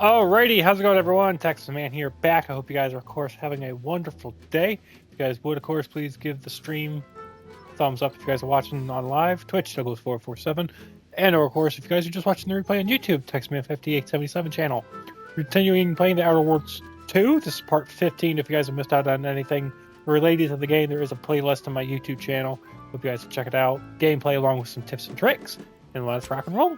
Alrighty, how's it going, everyone? Texas Man here, back. I hope you guys are, of course, having a wonderful day. If you guys would, of course, please give the stream thumbs up if you guys are watching on live, Twitch, Douglas447. And, of course, if you guys are just watching the replay on YouTube, TextMan5877 channel. Continuing playing the Outer Worlds 2. This is part 15. If you guys have missed out on anything related to the game, there is a playlist on my YouTube channel. Hope you guys check it out. Gameplay along with some tips and tricks. And let's rock and roll.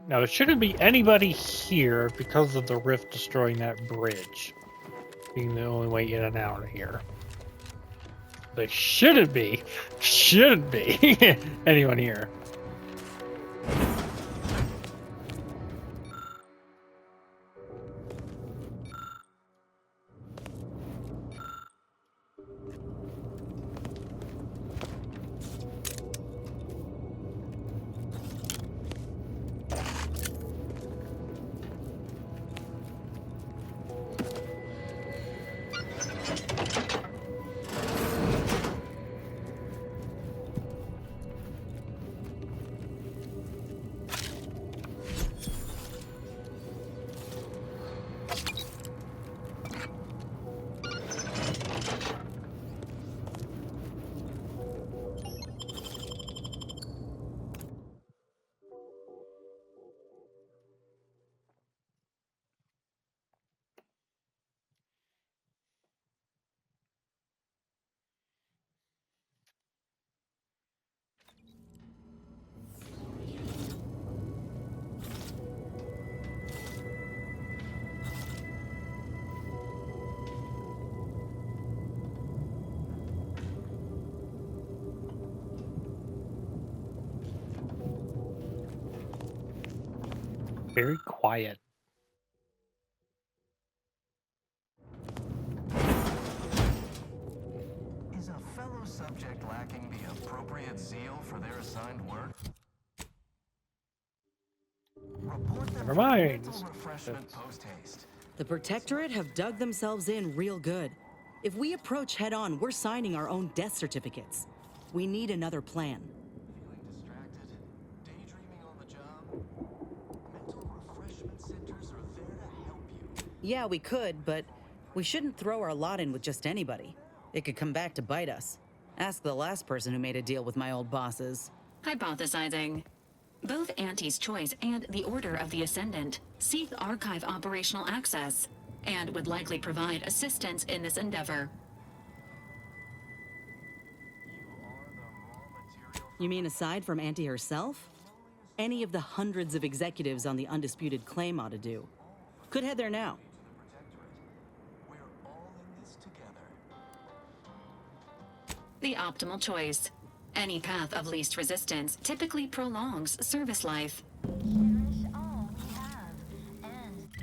Now, there shouldn't be anybody here because of the rift destroying that bridge. Being the only way in and out of here. There shouldn't be anyone here. Very quiet. Is a fellow subject lacking the appropriate zeal for their assigned work? Report them Never for mind. mental refreshment post-haste. The Protectorate have dug themselves in real good. If we approach head-on, we're signing our own death certificates. We need another plan. Feeling distracted? Daydreaming on the job? Mental refreshment centers are there to help you. Yeah, we could, but we shouldn't throw our lot in with just anybody. It could come back to bite us. Ask the last person who made a deal with my old bosses. Hypothesizing. Both Auntie's Choice and the Order of the Ascendant seek archive operational access and would likely provide assistance in this endeavor. You mean aside from Auntie herself? Any of the hundreds of executives on the Undisputed Claim ought to do. Could head there now. We're all in this together. The optimal choice. Any path of least resistance typically prolongs service life. Cherish all we have, and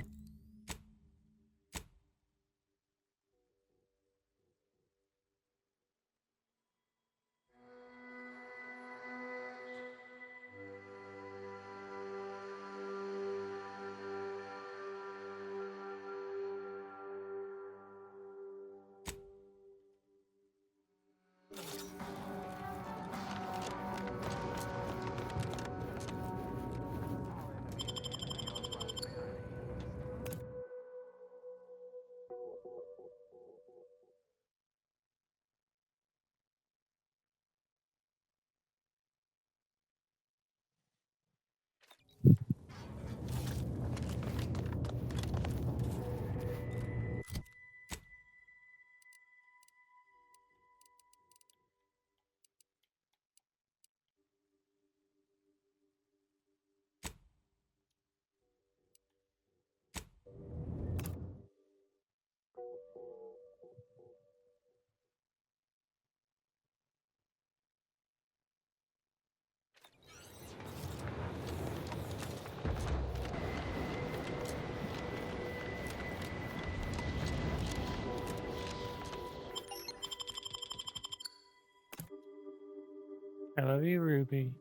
I love you, Ruby.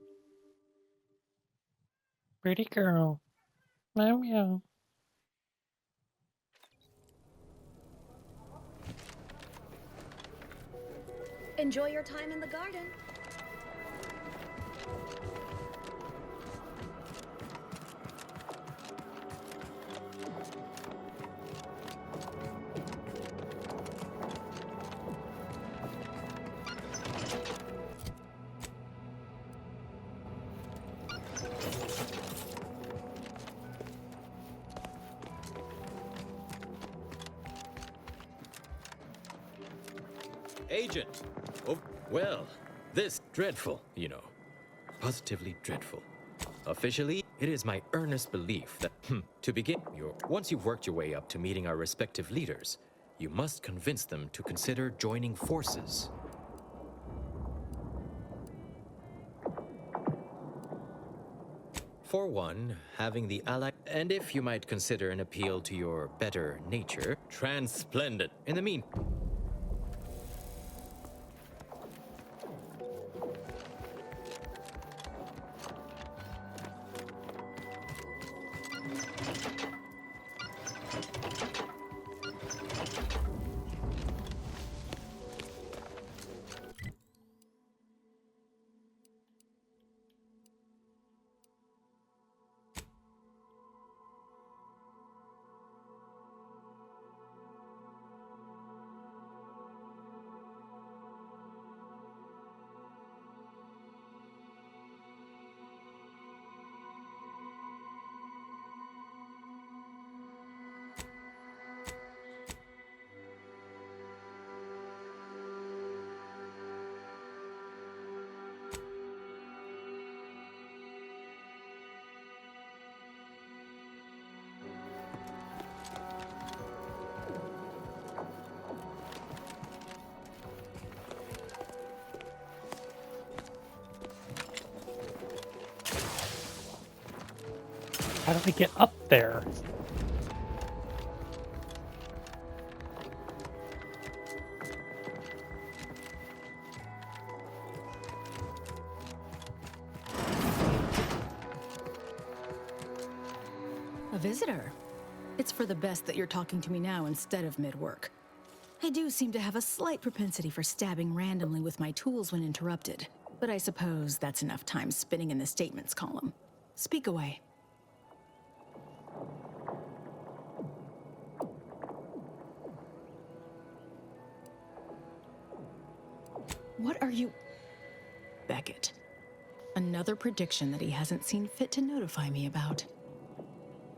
Pretty girl. Meow meow. enjoy your time in the garden. Agent! Oh, well, this dreadful, you know. Positively dreadful. Officially, it is my earnest belief that, to begin, once you've worked your way up to meeting our respective leaders, you must convince them to consider joining forces. For one, having the ally, and if you might consider an appeal to your better nature, transplendent. In the meantime, How do we get up there? A visitor? It's for the best that you're talking to me now instead of mid-work. I do seem to have a slight propensity for stabbing randomly with my tools when interrupted, but I suppose that's enough time spinning in the statements column. Speak away. What are you... Beckett. Another prediction that he hasn't seen fit to notify me about.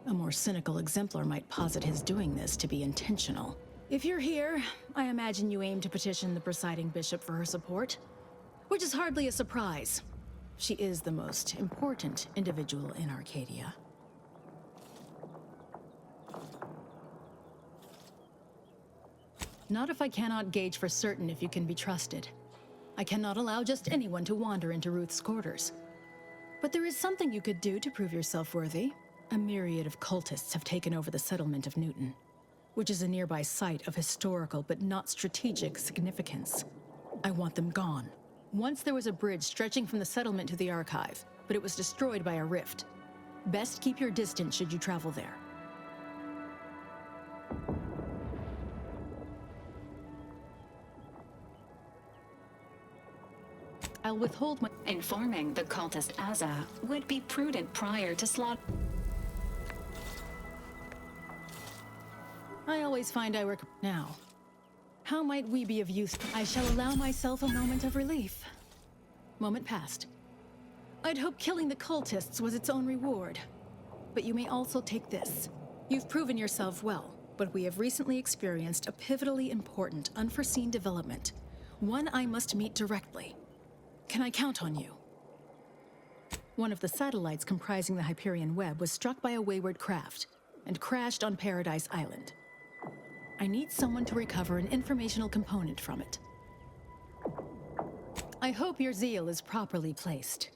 A more cynical exemplar might posit his doing this to be intentional. If you're here, I imagine you aim to petition the presiding bishop for her support, which is hardly a surprise. She is the most important individual in Arcadia. Not if I cannot gauge for certain if you can be trusted. I cannot allow just anyone to wander into Ruth's quarters. But there is something you could do to prove yourself worthy. A myriad of cultists have taken over the settlement of Newton, which is a nearby site of historical but not strategic significance. I want them gone. Once there was a bridge stretching from the settlement to the archive, but it was destroyed by a rift. Best keep your distance should you travel there. I'll withhold my... Informing the cultist Azza would be prudent prior to slaughter. I always find I work... Now, how might we be of use? I shall allow myself a moment of relief. Moment passed. I'd hoped killing the cultists was its own reward. But you may also take this. You've proven yourself well, but we have recently experienced a pivotally important, unforeseen development. One I must meet directly. Can I count on you? One of the satellites comprising the Hyperion web was struck by a wayward craft and crashed on Paradise Island. I need someone to recover an informational component from it. I hope your zeal is properly placed.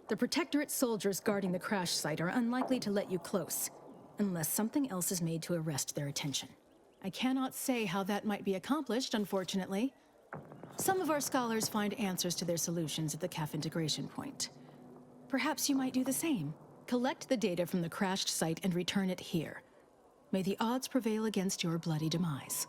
The Protectorate soldiers guarding the crash site are unlikely to let you close, unless something else is made to arrest their attention. I cannot say how that might be accomplished, unfortunately. Some of our scholars find answers to their solutions at the CAF integration point. Perhaps you might do the same. Collect the data from the crashed site and return it here. May the odds prevail against your bloody demise.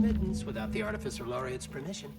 admittance without the Artificer Laureate's permission.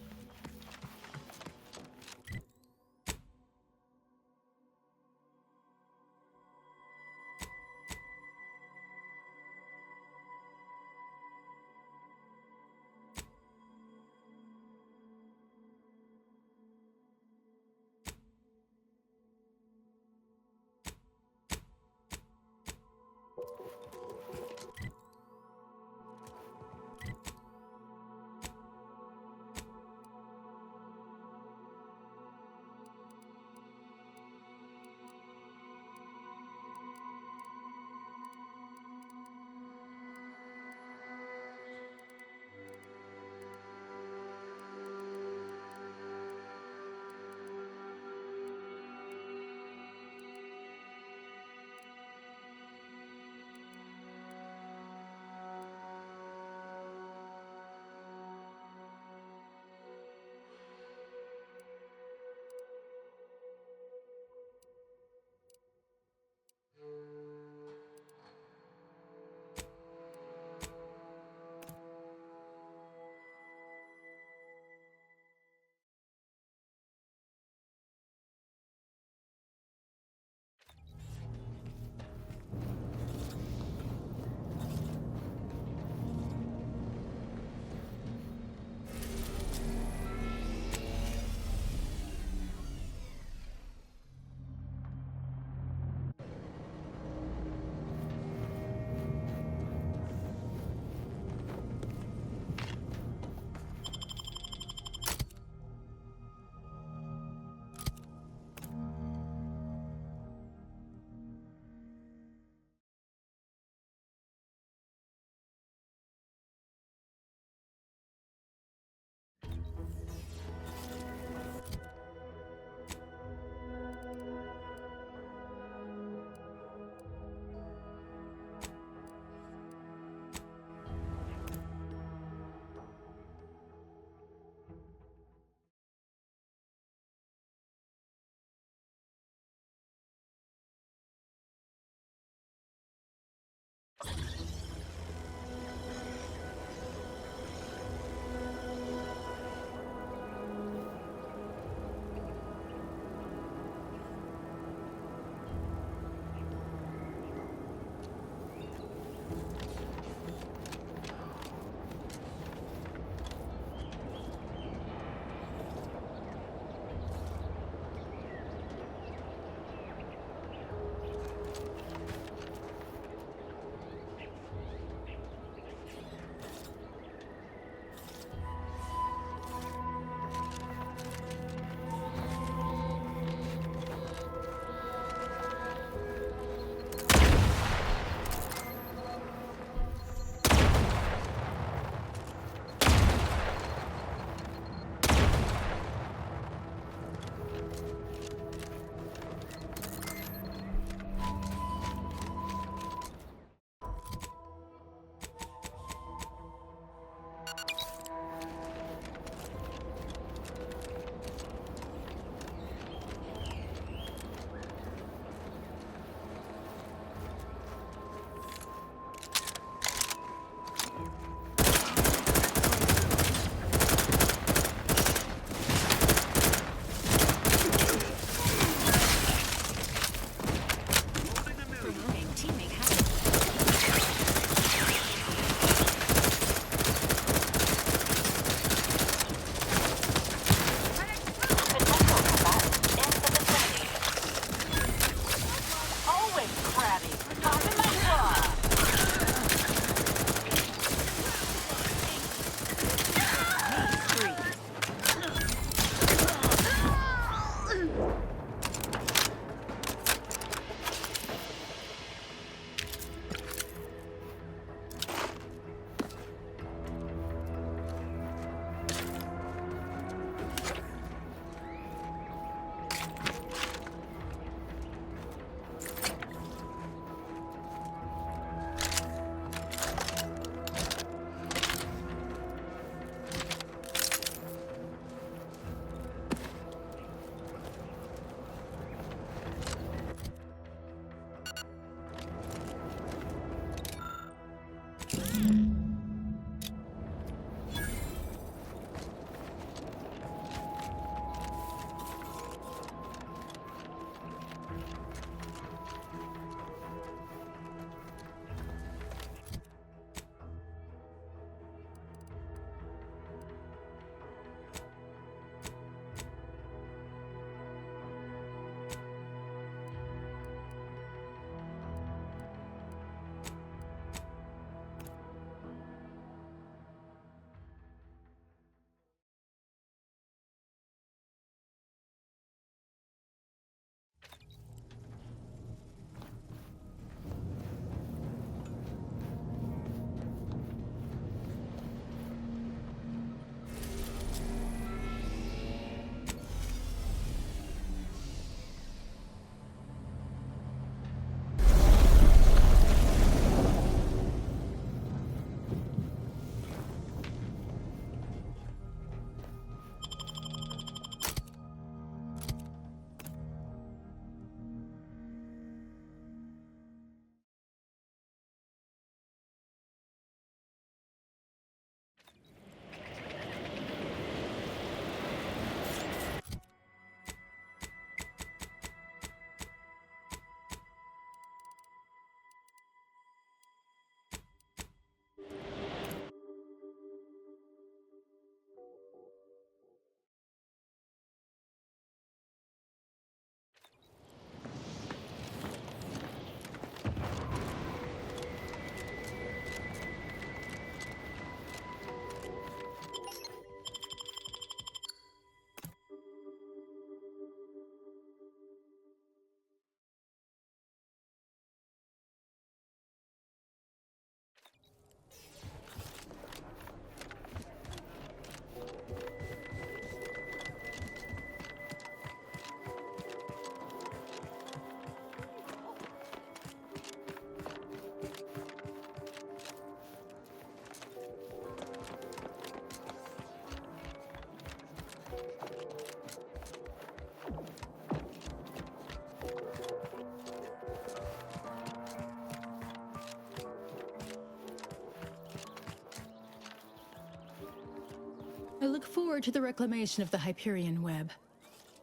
I look forward to the reclamation of the Hyperion web.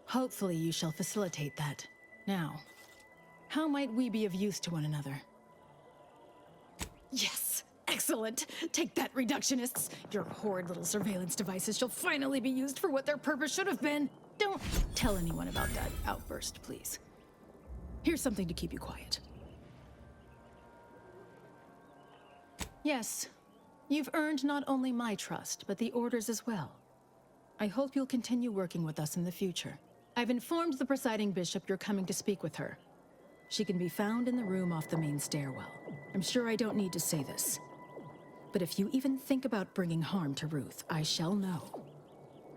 Hopefully you shall facilitate that. Now, how might we be of use to one another? Yes! Excellent! Take that, reductionists! Your horrid little surveillance devices shall finally be used for what their purpose should have been! Don't tell anyone about that outburst, please. Here's something to keep you quiet. Yes, you've earned not only my trust, but the Order's as well. I hope you'll continue working with us in the future. I've informed the presiding bishop you're coming to speak with her. She can be found in the room off the main stairwell. I'm sure I don't need to say this. But if you even think about bringing harm to Ruth, I shall know.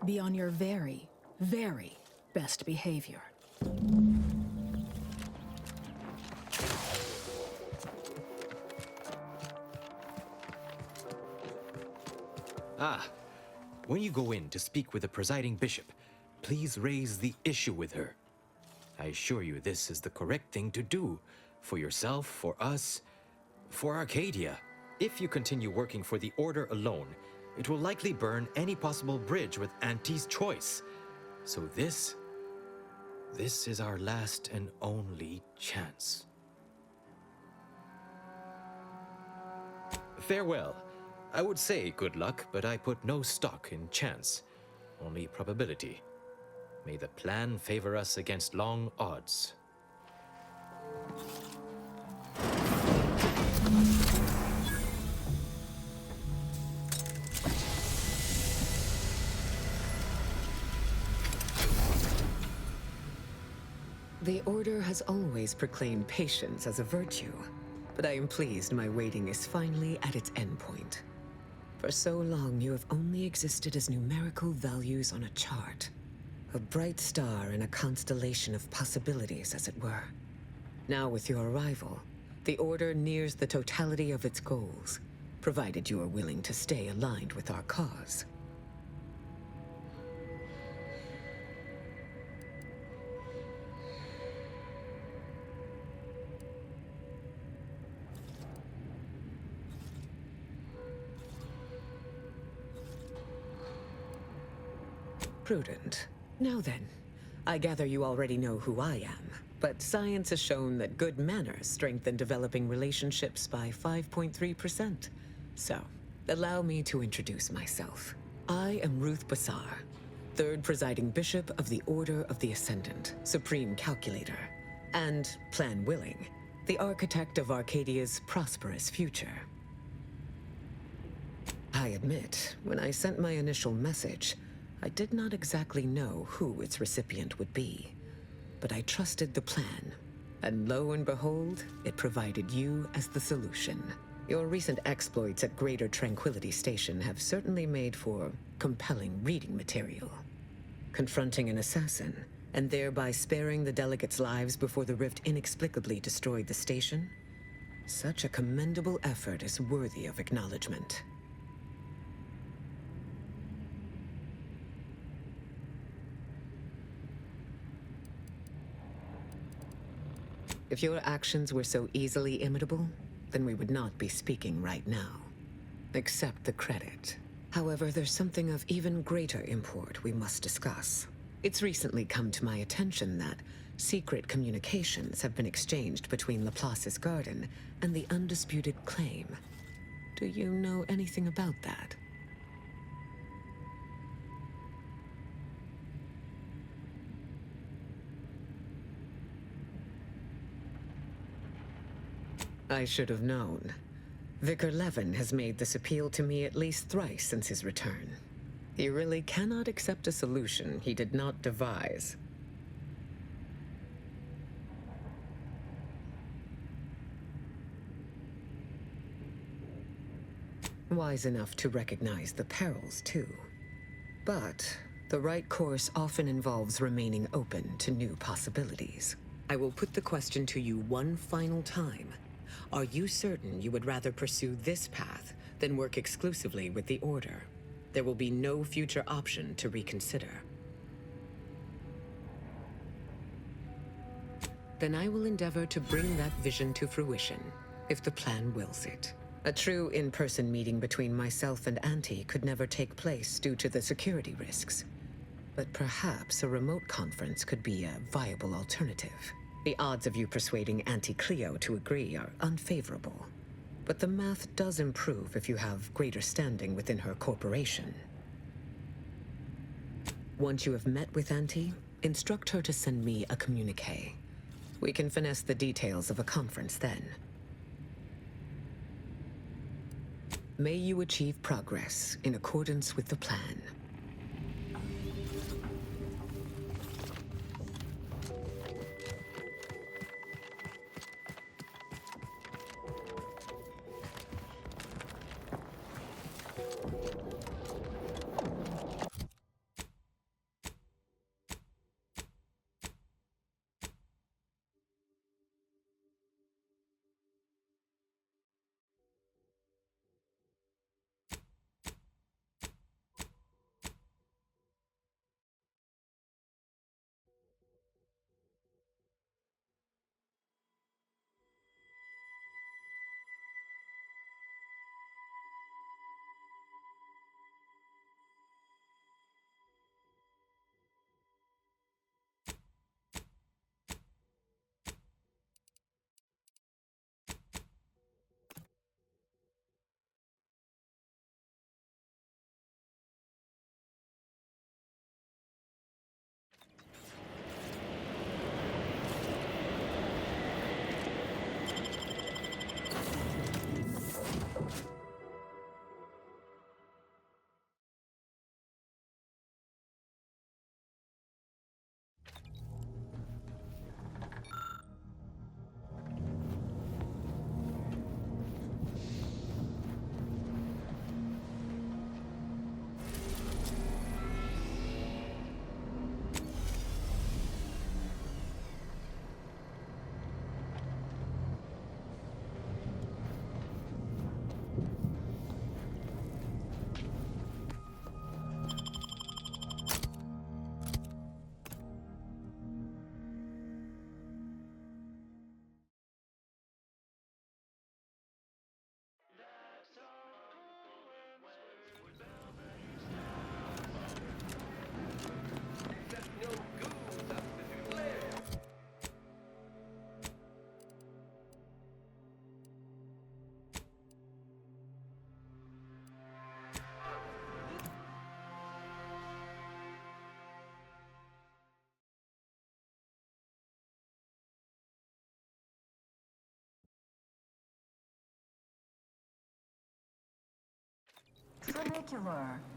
Be on your very, very best behavior. Ah, when you go in to speak with the presiding bishop, please raise the issue with her. I assure you this is the correct thing to do. For yourself, for us, for Arcadia. If you continue working for the Order alone, it will likely burn any possible bridge with Auntie's choice. So this is our last and only chance. Farewell. I would say good luck, but I put no stock in chance, only probability. May the plan favor us against long odds. The Order has always proclaimed patience as a virtue, but I am pleased my waiting is finally at its endpoint. For so long, you have only existed as numerical values on a chart. A bright star in a constellation of possibilities, as it were. Now with your arrival, the Order nears the totality of its goals, provided you are willing to stay aligned with our cause. Prudent. Now then, I gather you already know who I am, but science has shown that good manners strengthen developing relationships by 5.3%. So, allow me to introduce myself. I am Ruth Bassar, third presiding bishop of the Order of the Ascendant, supreme calculator, and, plan willing, the architect of Arcadia's prosperous future. I admit, when I sent my initial message, I did not exactly know who its recipient would be, but I trusted the plan, and lo and behold, it provided you as the solution. Your recent exploits at Greater Tranquility Station have certainly made for compelling reading material. Confronting an assassin, and thereby sparing the delegates' lives before the rift inexplicably destroyed the station? Such a commendable effort is worthy of acknowledgement. If your actions were so easily imitable, then we would not be speaking right now. Accept the credit. However, there's something of even greater import we must discuss. It's recently come to my attention that secret communications have been exchanged between Laplace's garden and the undisputed claim. Do you know anything about that? I should have known. Vicar Levin has made this appeal to me at least thrice since his return. He really cannot accept a solution he did not devise. Wise enough to recognize the perils, too. But the right course often involves remaining open to new possibilities. I will put the question to you one final time. Are you certain you would rather pursue this path than work exclusively with the Order? There will be no future option to reconsider. Then I will endeavor to bring that vision to fruition, if the plan wills it. A true in-person meeting between myself and Auntie could never take place due to the security risks. But perhaps a remote conference could be a viable alternative. The odds of you persuading Auntie Cleo to agree are unfavorable. But the math does improve if you have greater standing within her corporation. Once you have met with Auntie, instruct her to send me a communique. We can finesse the details of a conference then. May you achieve progress in accordance with the plan.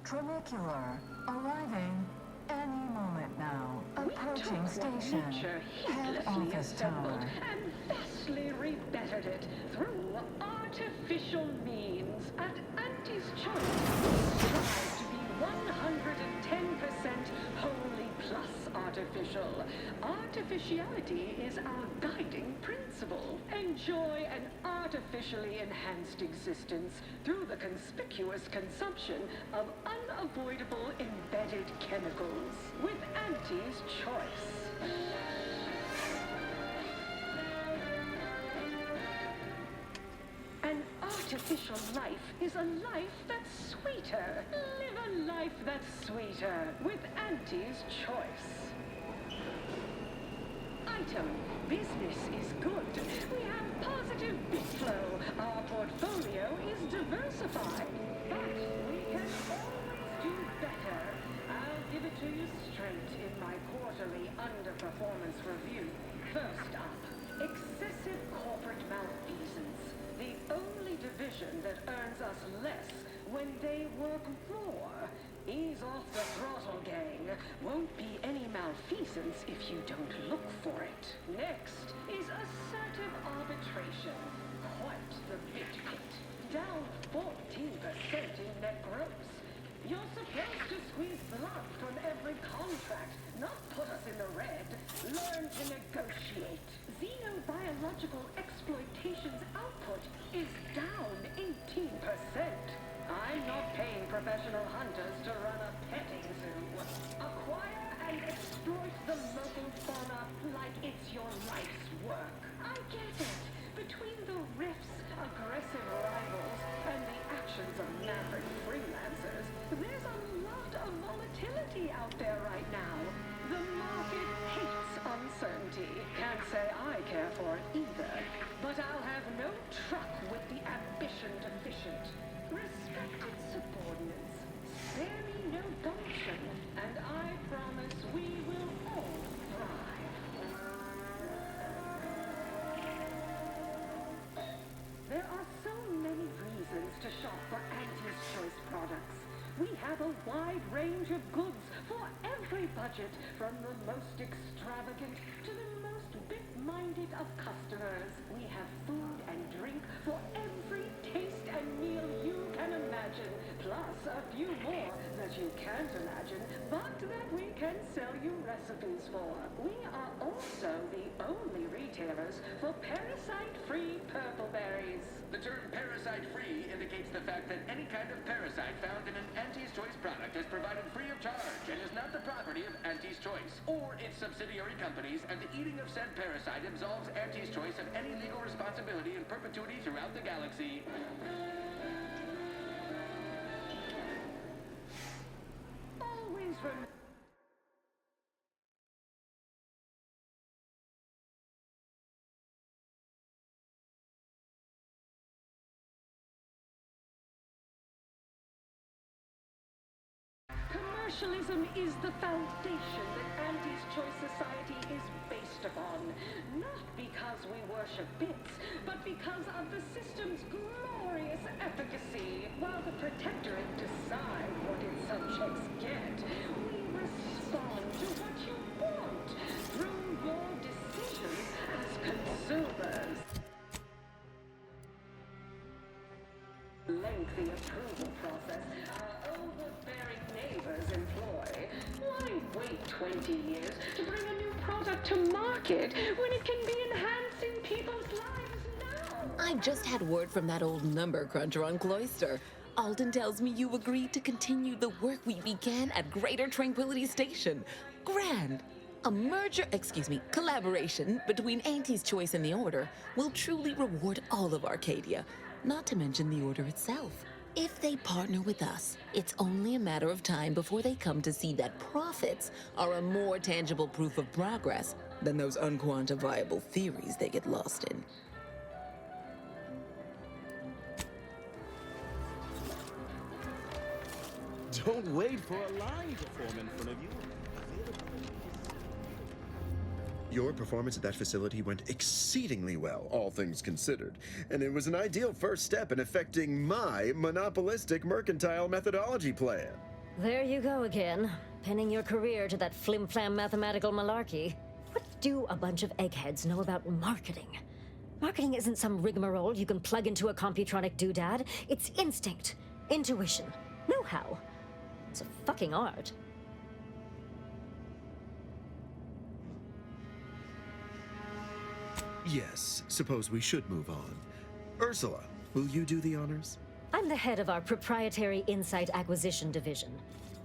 Tramicular, arriving any moment now. Approaching station. Head office tower. And vastly rebettered it through artificial means at Auntie's choice. Strive to be 110% wholly plus artificial. Artificiality is our guiding principle. Enjoy an artificially enhanced existence through the conspicuous consumption of unavoidable embedded chemicals with Auntie's choice. An artificial life is a life that's sweeter. Live a life that's sweeter with Auntie's choice. Item, business is good. We have positive bit flow. Our portfolio is diversified. But we can always do better. I'll give it to you straight in my quarterly underperformance review. First up, excessive corporate malfeasance. The only division that earns us less when they work more. Ease off the throttle, gang. Won't be any malfeasance if you don't look for it. Next is assertive arbitration. Quite the bit pit. Down 14% in net gross. You're supposed to squeeze blood from every contract, not put us in the red. Learn to negotiate. Xenobiological exploitation's output is down 18%. I'm not paying professional hunters to run a petting zoo. Acquire and exploit the local fauna like it's your life's work. I get it. Between the rifts, aggressive rivals factions of maverick freelancers. There's a lot of volatility out there right now. The market hates uncertainty. Can't say I care for it either. But I'll have no truck with the ambition deficient. Respected subordinates, spare me no gumption, and I promise we will all thrive. There are so many reasons to shop for Auntie's Choice products. We have a wide range of goods for every budget, from the most extravagant to the most bit-minded of customers. We have food and drink for every taste and meal you can imagine, plus a few more that you can't imagine, but that we can sell you recipes for. We are also the only retailers for parasite-free purple berries. The term parasite-free indicates the fact that any kind of parasite found in an Auntie's Choice product is provided free of charge and is not the property of Auntie's Choice or its subsidiary companies, and the eating of said parasite absolves Auntie's Choice of any legal responsibility in perpetuity throughout the galaxy. Always remember. Commercialism is the foundation that Auntie's Choice Society is based upon. Not because we worship bits, but because of the system's glorious efficacy. While the Protectorate decide what its subjects get, we respond to what you want through your decisions as consumers. Lengthy approval process our overbearing neighbors employ. Why wait 20 years to bring a new product to market when it can be enhancing people's lives now? I just had word from that old number cruncher on Cloister. Alden tells me you agreed to continue the work we began at Greater Tranquility Station. Grand! A collaboration between Auntie's Choice and the Order will truly reward all of Arcadia, not to mention the Order itself. If they partner with us, it's only a matter of time before they come to see that profits are a more tangible proof of progress than those unquantifiable theories they get lost in. Don't wait for a line to form in front of you. Your performance at that facility went exceedingly well, all things considered, and it was an ideal first step in effecting my monopolistic mercantile methodology plan. There you go again, pinning your career to that flim-flam mathematical malarkey. What do a bunch of eggheads know about marketing? Marketing isn't some rigmarole you can plug into a computronic doodad. It's instinct, intuition, know-how. It's a fucking art. Yes, suppose we should move on. Ursula, will you do the honors? I'm the head of our proprietary insight acquisition division.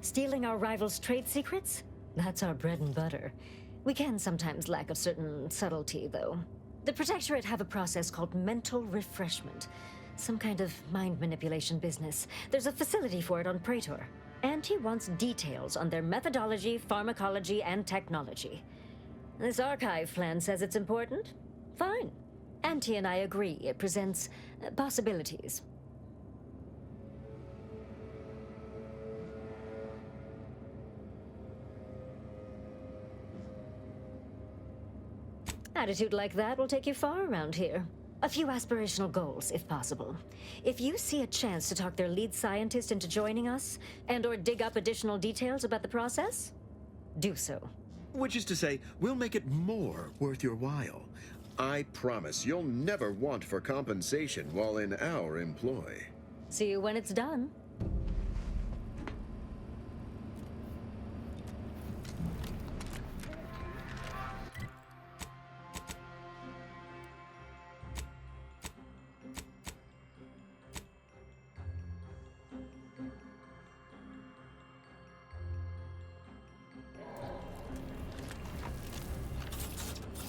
Stealing our rivals' trade secrets? That's our bread and butter. We can sometimes lack a certain subtlety, though. The Protectorate have a process called mental refreshment. Some kind of mind manipulation business. There's a facility for it on Praetor. Auntie wants details on their methodology, pharmacology, and technology. This archive plan says it's important. Fine. Auntie and I agree it presents possibilities. Attitude like that will take you far around here. A few aspirational goals, if possible. If you see a chance to talk their lead scientist into joining us, and/or dig up additional details about the process, do so. Which is to say, we'll make it more worth your while. I promise you'll never want for compensation while in our employ. See you when it's done.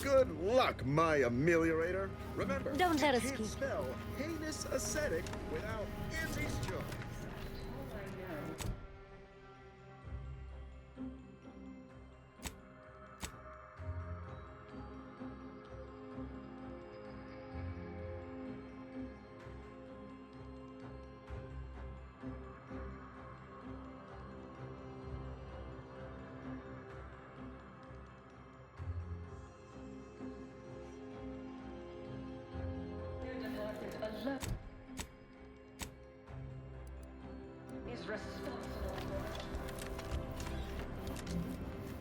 Good luck, my ameliorator. Remember, Don't let you us can't keep- spell heinous ascetic without Auntie's choice. Is responsible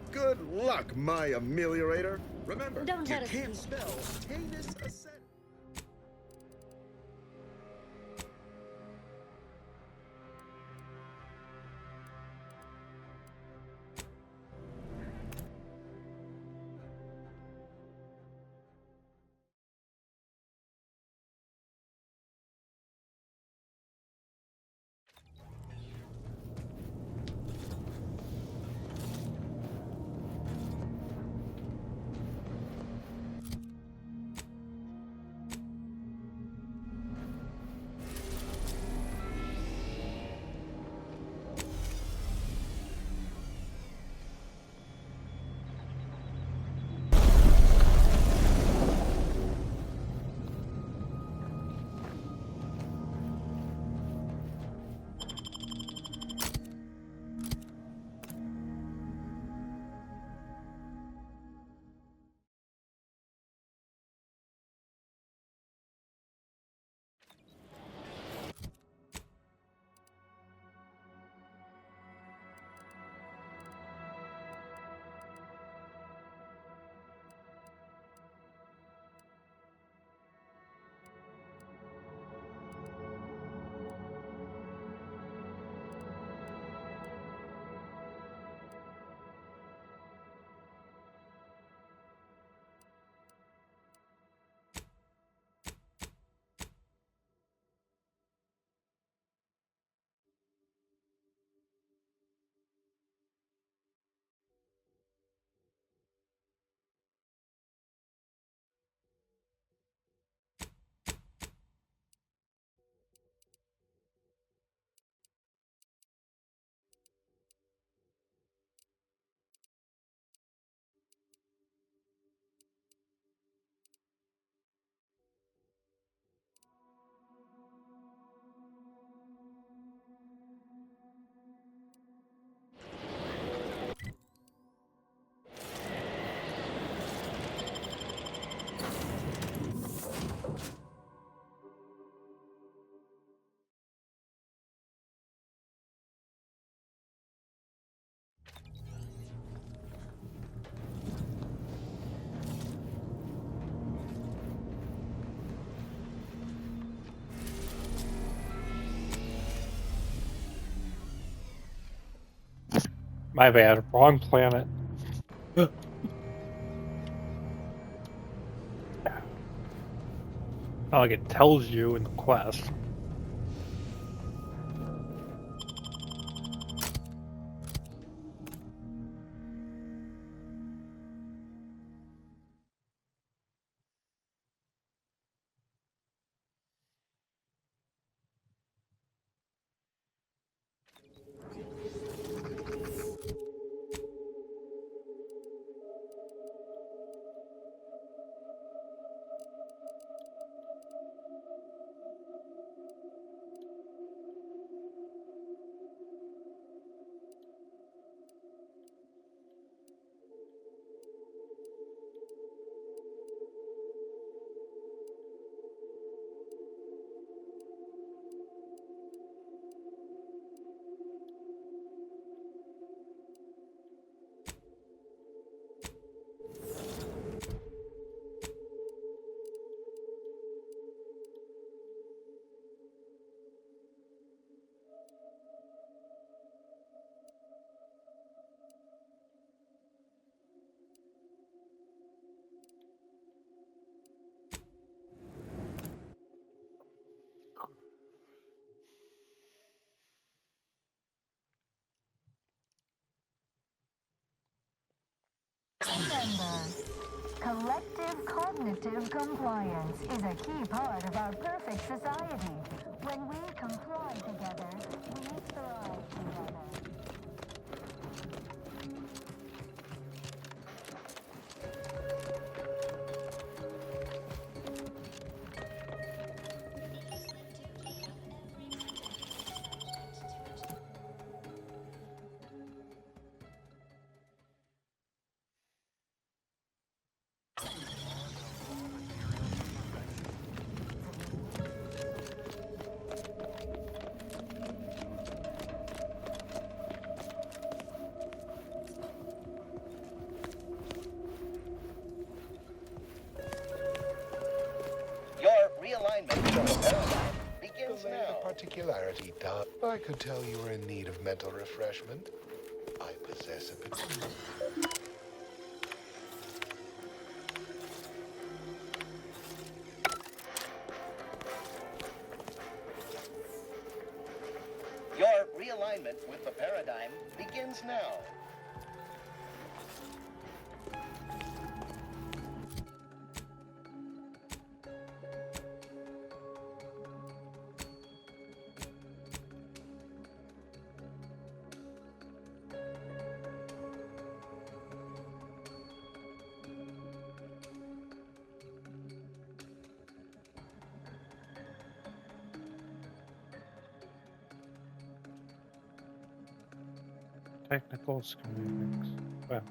for Good luck, my ameliorator. Remember, Don't you let us can't keep- spell heinous ascetic. My bad. Wrong planet. Not like it tells you in the quest. Cognitive compliance is a key part of our perfect society. When we comply together, we thrive together. Realignment to the paradigm begins now. Particularity, Doc. I could tell you were in need of mental refreshment. I possess a particular. Your realignment with the paradigm begins now. Technical schematics. Well.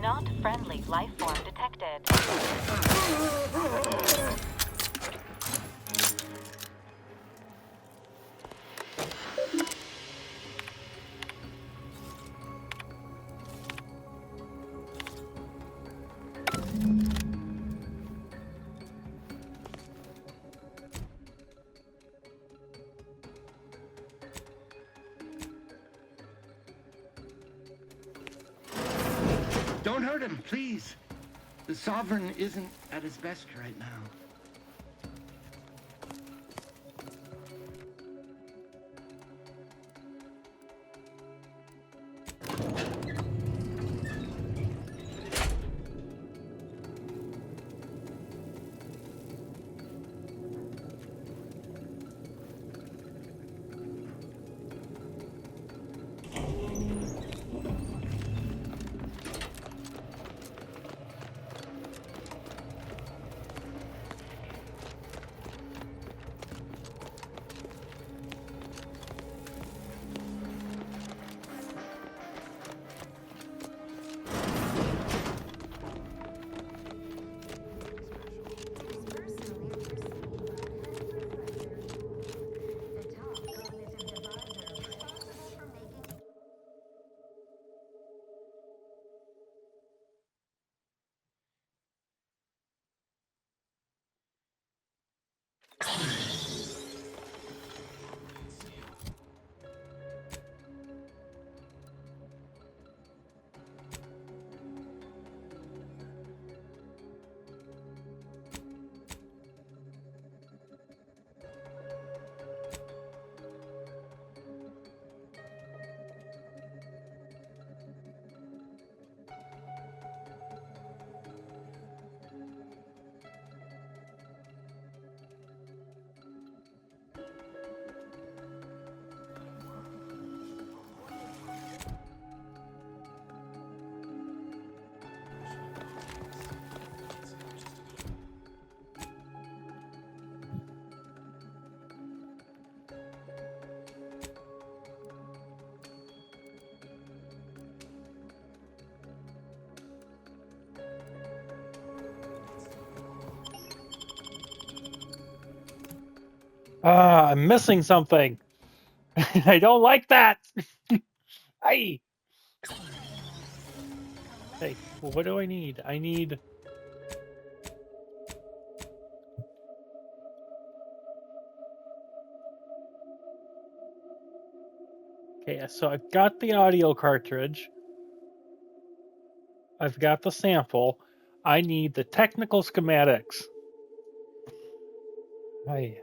Not friendly life form detected. Don't hurt him, please. The Sovereign isn't at his best right now. I'm missing something. I don't like that. Hey. Hey, well, what do I need? I need... Okay, so I've got the audio cartridge. I've got the sample. I need the technical schematics. Hey.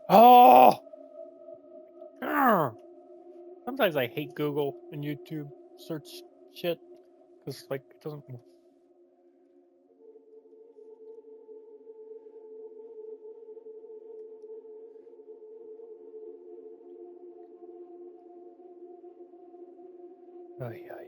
Oh! Arrgh. Sometimes I hate Google and YouTube search shit because, like, it doesn't. Ay, ay.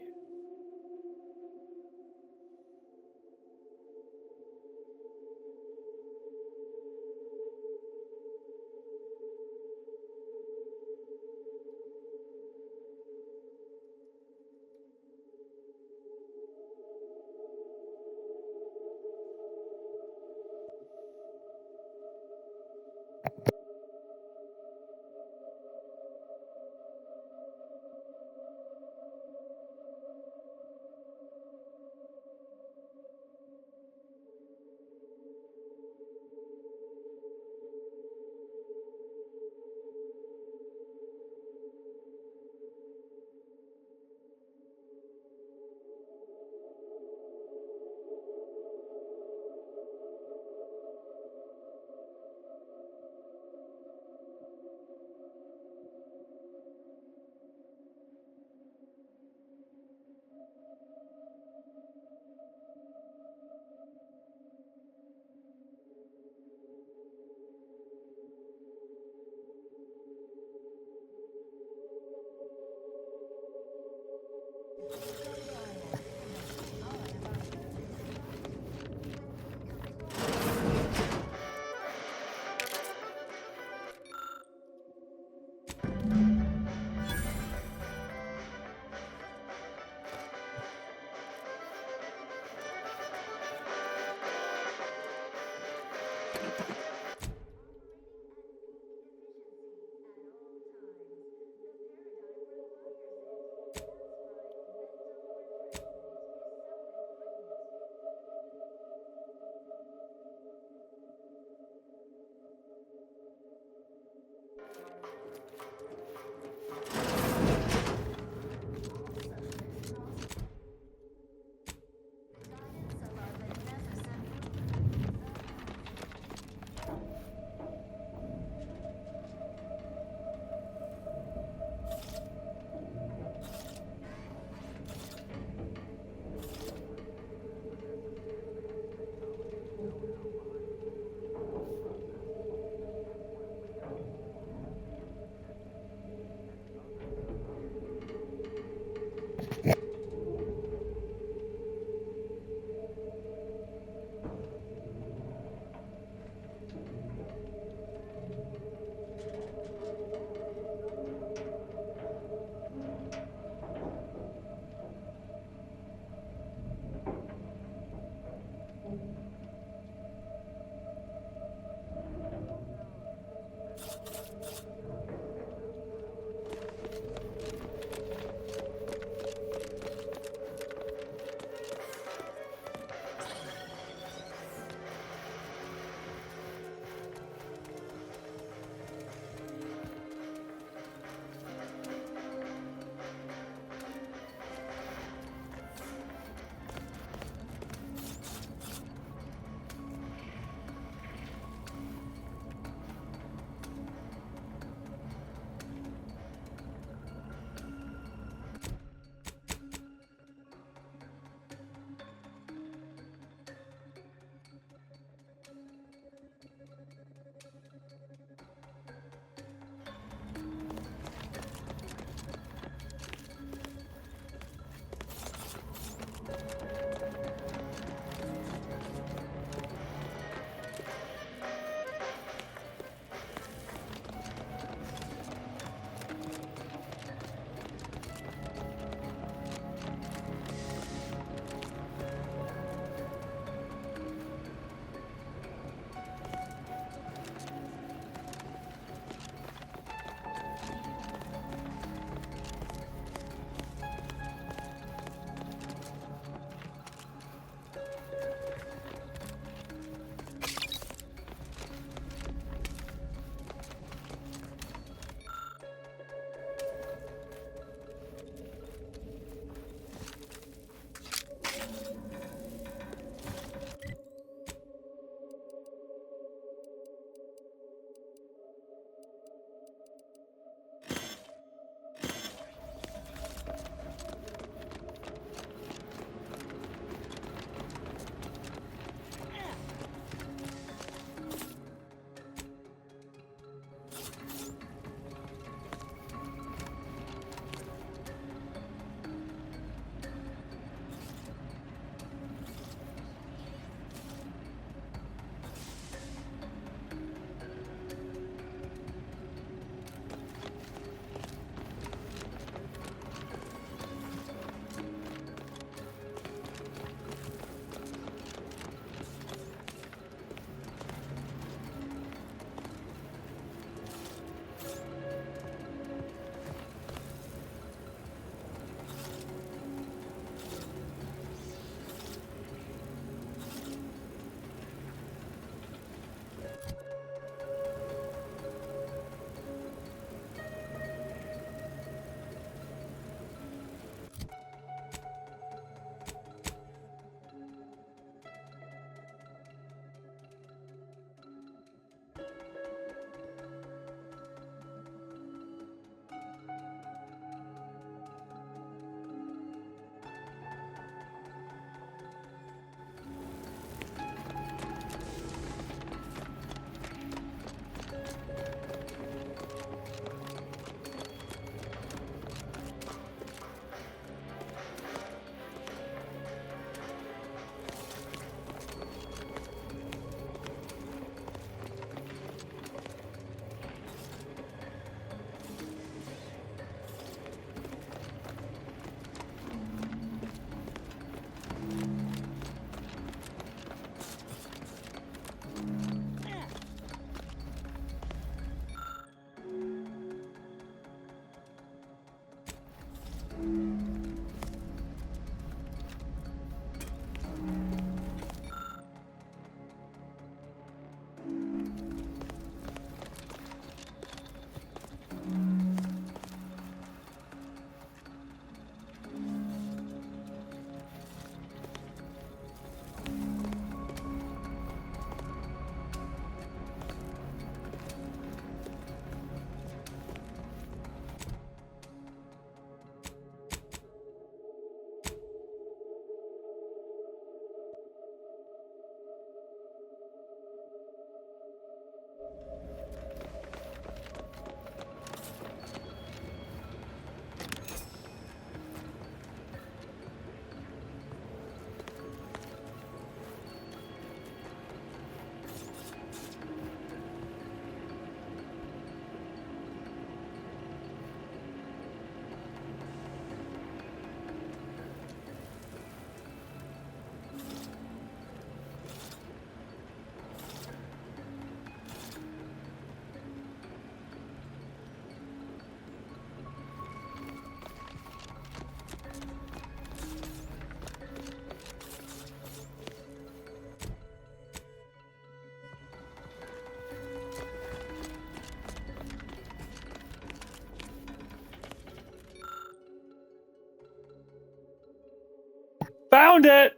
found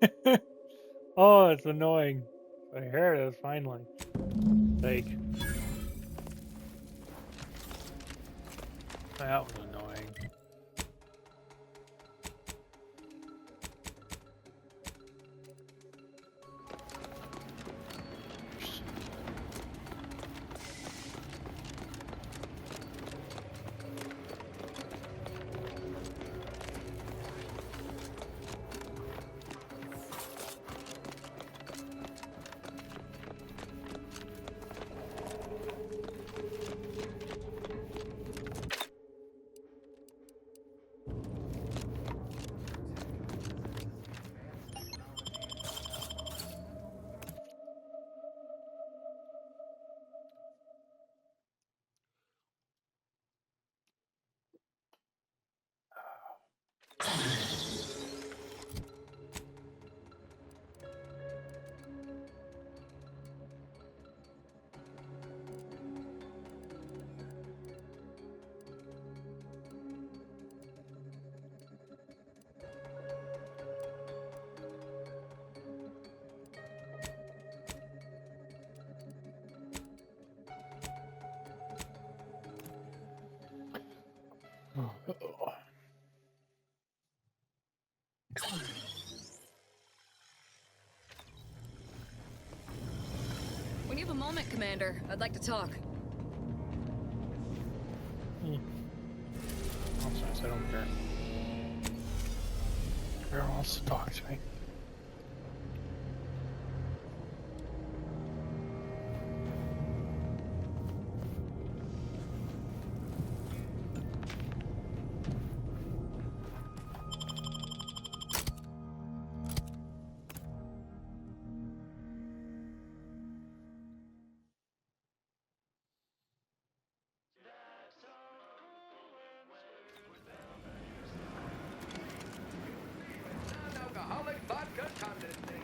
it! Oh, it's annoying. I heard it finally. Fake. That was annoying. When you have a moment, Commander, I'd like to talk. Nonsense, I don't care. Everyone wants to talk to me. Alcoholic vodka condensate.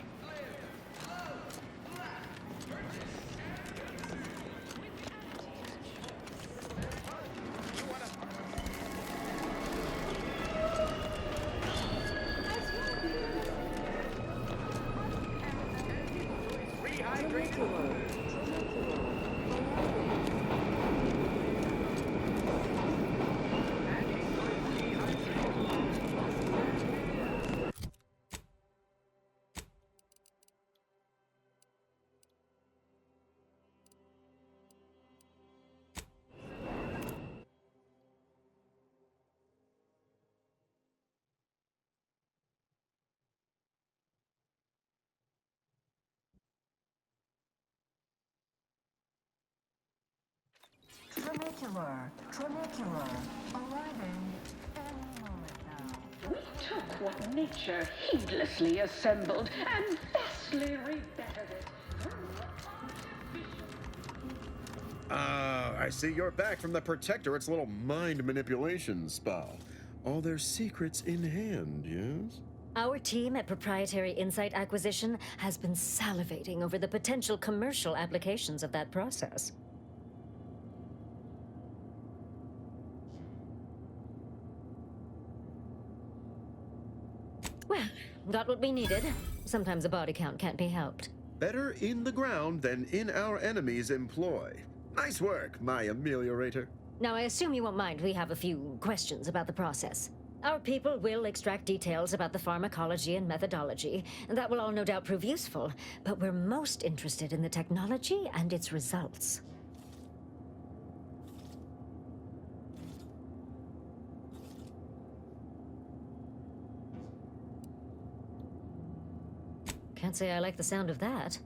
Tronicular, arriving any moment now. We took what nature heedlessly assembled and vastly rebettered it. Ah, I see you're back from the Protectorate's little mind manipulation spa. All their secrets in hand, yes? Our team at Proprietary Insight Acquisition has been salivating over the potential commercial applications of that process. Well, got what we needed. Sometimes a body count can't be helped. Better in the ground than in our enemy's employ. Nice work, my ameliorator. Now, I assume you won't mind we have a few questions about the process. Our people will extract details about the pharmacology and methodology, and that will all no doubt prove useful, but we're most interested in the technology and its results. Can't say I like the sound of that.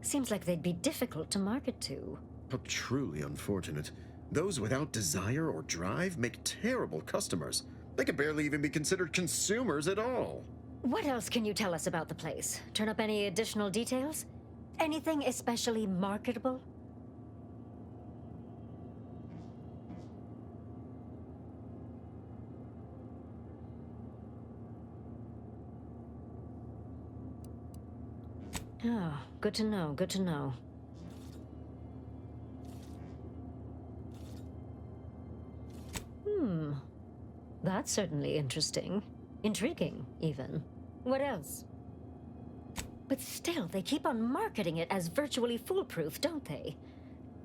Seems like they'd be difficult to market to. How truly unfortunate. Those without desire or drive make terrible customers. They could barely even be considered consumers at all. What else can you tell us about the place? Turn up any additional details? Anything especially marketable? Oh, good to know, good to know. That's certainly interesting. Intriguing, even. What else? But still, they keep on marketing it as virtually foolproof, don't they?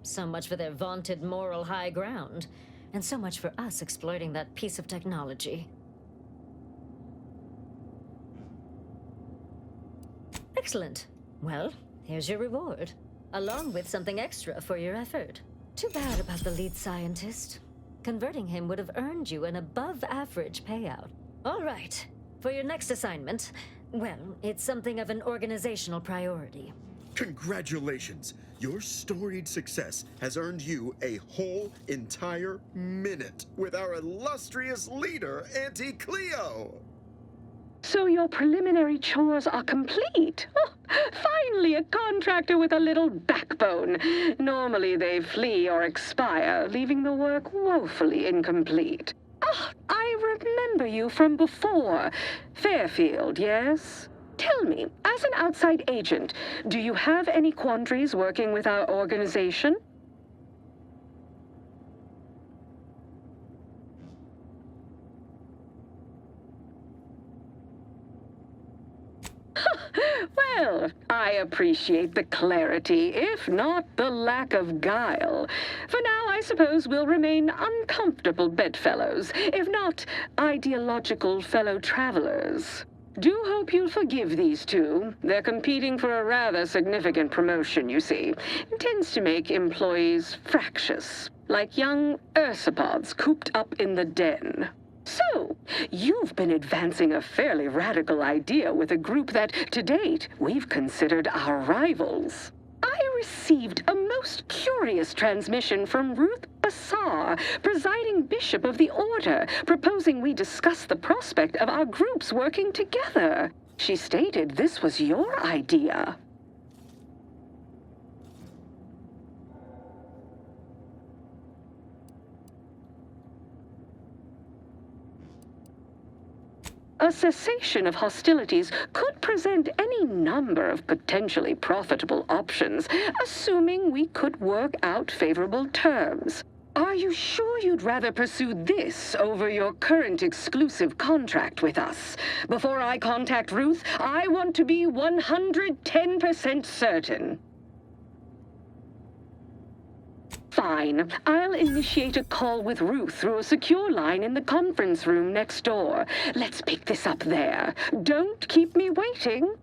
So much for their vaunted moral high ground, and so much for us exploiting that piece of technology. Excellent. Well, here's your reward, along with something extra for your effort. Too bad about the lead scientist. Converting him would have earned you an above-average payout. All right. For your next assignment, well, it's something of an organizational priority. Congratulations! Your storied success has earned you a whole entire minute with our illustrious leader, Auntie Cleo! So your preliminary chores are complete? Oh, finally a contractor with a little backbone. Normally they flee or expire, leaving the work woefully incomplete. Ah, I remember you from before. Fairfield, yes? Tell me, as an outside agent, do you have any quandaries working with our organization? Well, I appreciate the clarity, if not the lack of guile. For now, I suppose we'll remain uncomfortable bedfellows, if not ideological fellow travelers. Do hope you'll forgive these two. They're competing for a rather significant promotion, you see. It tends to make employees fractious, like young ursopods cooped up in the den. So, you've been advancing a fairly radical idea with a group that, to date, we've considered our rivals. I received a most curious transmission from Ruth Bassar, presiding bishop of the order, proposing we discuss the prospect of our groups working together. She stated this was your idea. A cessation of hostilities could present any number of potentially profitable options, assuming we could work out favorable terms. Are you sure you'd rather pursue this over your current exclusive contract with us? Before I contact Ruth, I want to be 110% certain. Fine. I'll initiate a call with Ruth through a secure line in the conference room next door. Let's pick this up there. Don't keep me waiting.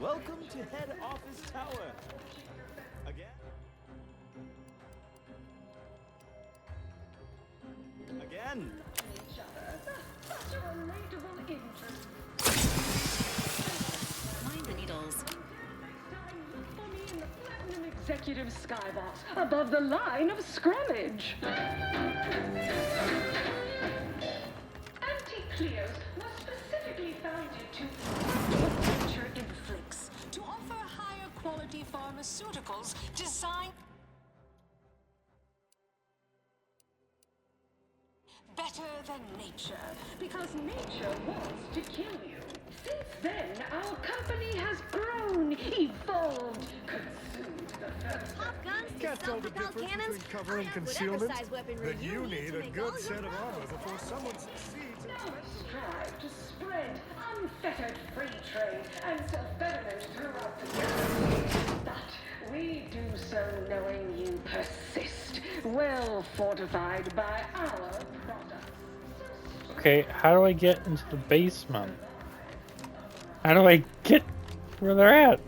Welcome to Head Office Tower. Again? Again. Mind the needles. Executive skybox above the line of scrummage. Anti-Cleos was specifically founded to nature inflicts, to offer higher quality pharmaceuticals designed. better than nature, because nature wants to kill you. Since then, our company has grown, evolved, consumed the first. Can't tell the difference between cover and concealment. Then you need a good set of armor before someone succeeds. Now strive to spread unfettered free trade and self-betterment throughout the galaxy. But we do so knowing you persist, well fortified by our products. Okay, how do I get into the basement? How do I get where they're at?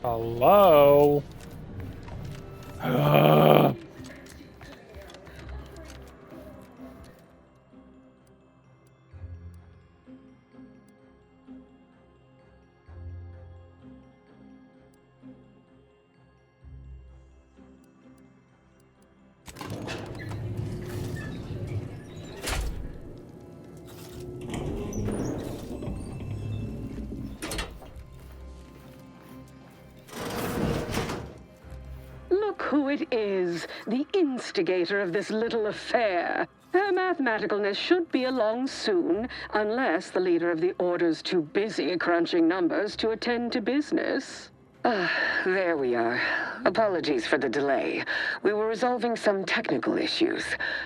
Hello? Look who it is, the instigator of this little affair. Her mathematicalness should be along soon, unless the leader of the Order's too busy crunching numbers to attend to business. There we are. Apologies for the delay. We were resolving some technical issues.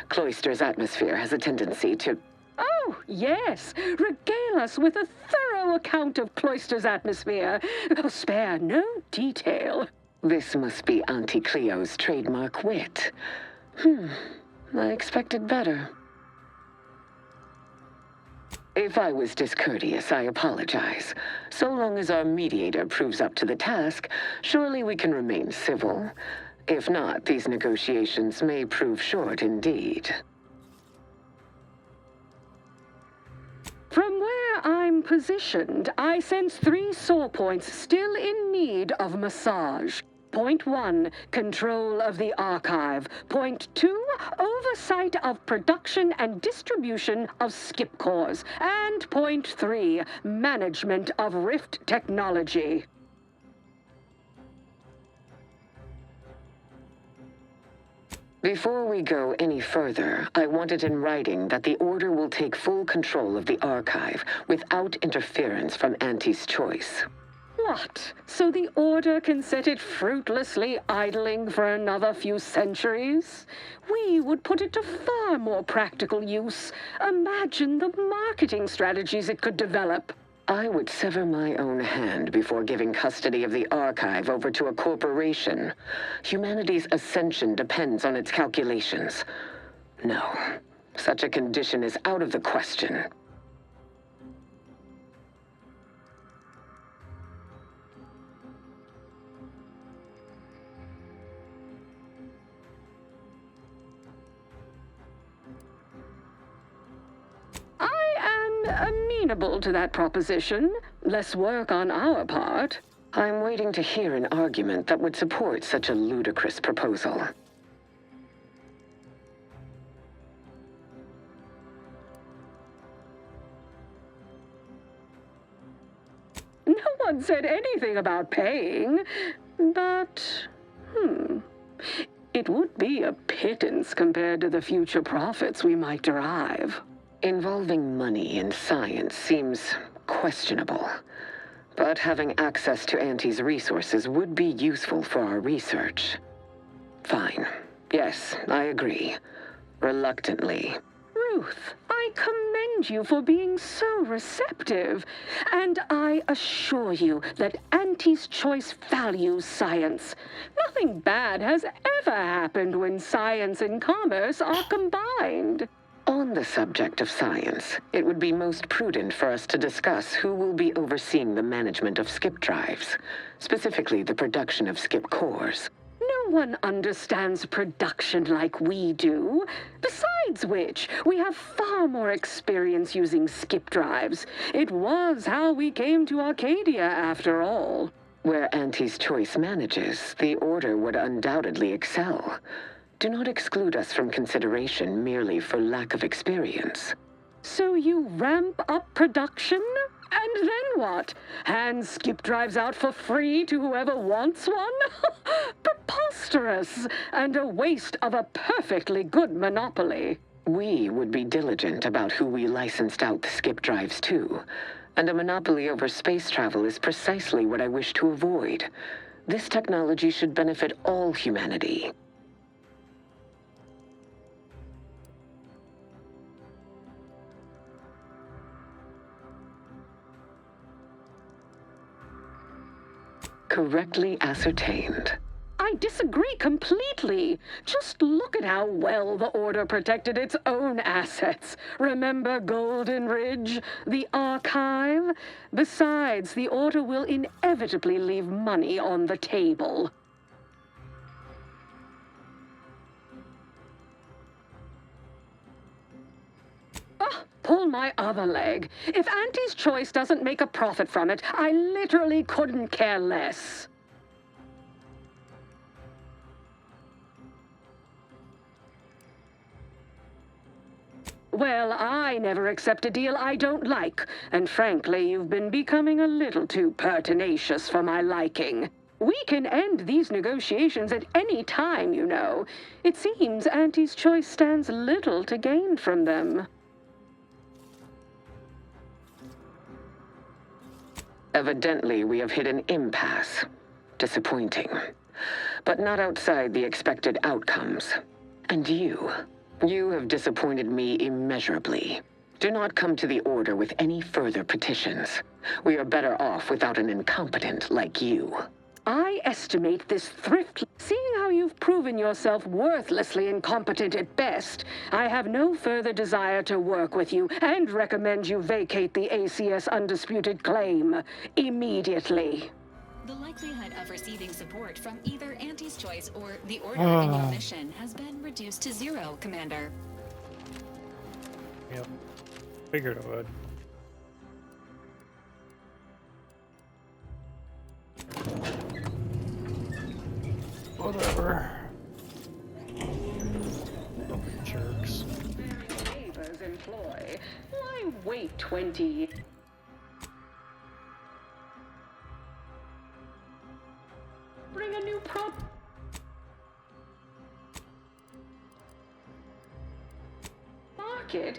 Cloister's atmosphere has a tendency to... Oh, yes. Regale us with a thorough account of Cloister's atmosphere. Spare no detail. This must be Auntie Cleo's trademark wit. I expected better. If I was discourteous, I apologize. So long as our mediator proves up to the task, surely we can remain civil. If not, these negotiations may prove short indeed. From where I'm positioned, I sense 3 sore points still in need of massage. Point 1, control of the archive. Point 2, oversight of production and distribution of skip cores. And point 3, management of Rift technology. Before we go any further, I want it in writing that the Order will take full control of the archive without interference from Auntie's choice. What? So the Order can set it fruitlessly idling for another few centuries? We would put it to far more practical use. Imagine the marketing strategies it could develop. I would sever my own hand before giving custody of the archive over to a corporation. Humanity's ascension depends on its calculations. No, such a condition is out of the question. Amenable to that proposition. Less work on our part. I'm waiting to hear an argument that would support such a ludicrous proposal. No one said anything about paying, but, it would be a pittance compared to the future profits we might derive. Involving money in science seems questionable, but having access to Auntie's resources would be useful for our research. Fine. Yes, I agree. Reluctantly. Ruth, I commend you for being so receptive, and I assure you that Auntie's choice values science. Nothing bad has ever happened when science and commerce are combined. On the subject of science, it would be most prudent for us to discuss who will be overseeing the management of skip drives, specifically the production of skip cores. No one understands production like we do. Besides which, we have far more experience using skip drives. It was how we came to Arcadia, after all. Where Auntie's choice manages, the Order would undoubtedly excel. Do not exclude us from consideration merely for lack of experience. So you ramp up production? And then what? Hand skip drives out for free to whoever wants one? Preposterous! preposterous and a waste of a perfectly good monopoly. We would be diligent about who we licensed out the skip drives to, and a monopoly over space travel is precisely what I wish to avoid. This technology should benefit all humanity. Correctly ascertained. I disagree completely. Just look at how well the Order protected its own assets. Remember Golden Ridge, the Archive? Besides, the Order will inevitably leave money on the table. Pull my other leg. If Auntie's Choice doesn't make a profit from it, I literally couldn't care less. Well, I never accept a deal I don't like, and frankly, you've been becoming a little too pertinacious for my liking. We can end these negotiations at any time, you know. It seems Auntie's Choice stands little to gain from them. Evidently, we have hit an impasse. Disappointing. But not outside the expected outcomes. And you have disappointed me immeasurably. Do not come to the Order with any further petitions. We are better off without an incompetent like you. I estimate this thrift. Seeing how you've proven yourself worthlessly incompetent at best, I have no further desire to work with you and recommend you vacate the ACS Undisputed Claim immediately. The likelihood of receiving support from either Auntie's Choice or the Order in your mission has been reduced to 0, Commander. Yep. Figured it would. Whatever. Jerks. Neighbors employ. Why wait 20 years? Bring a new market.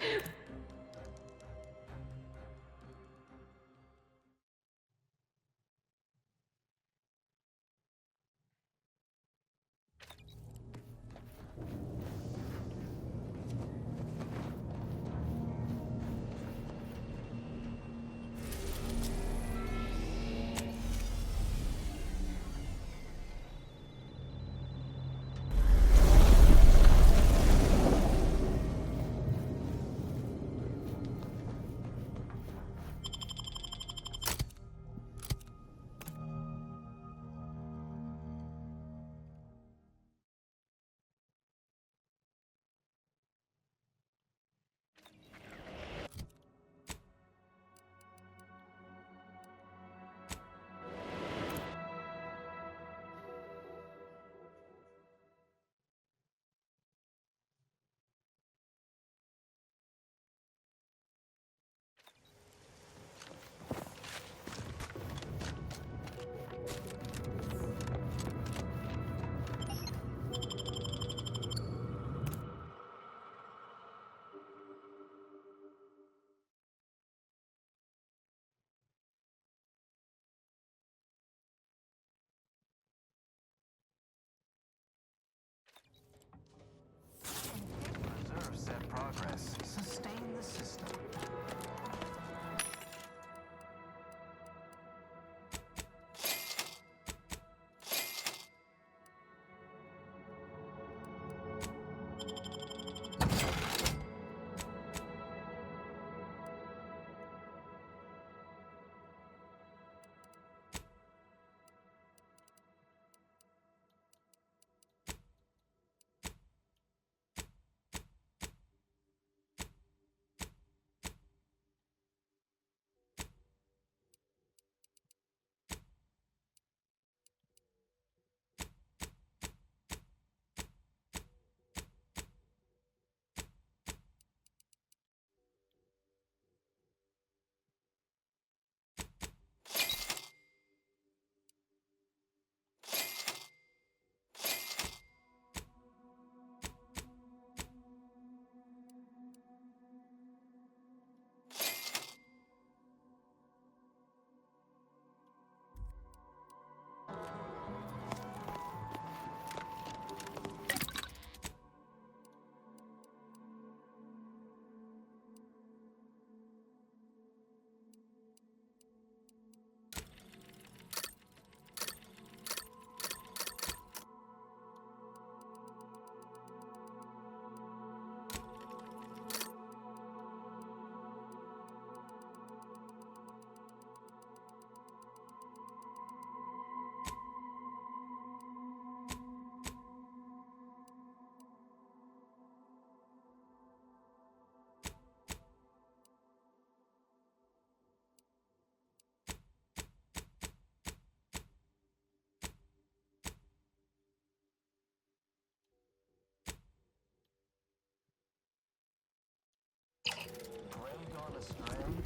a string.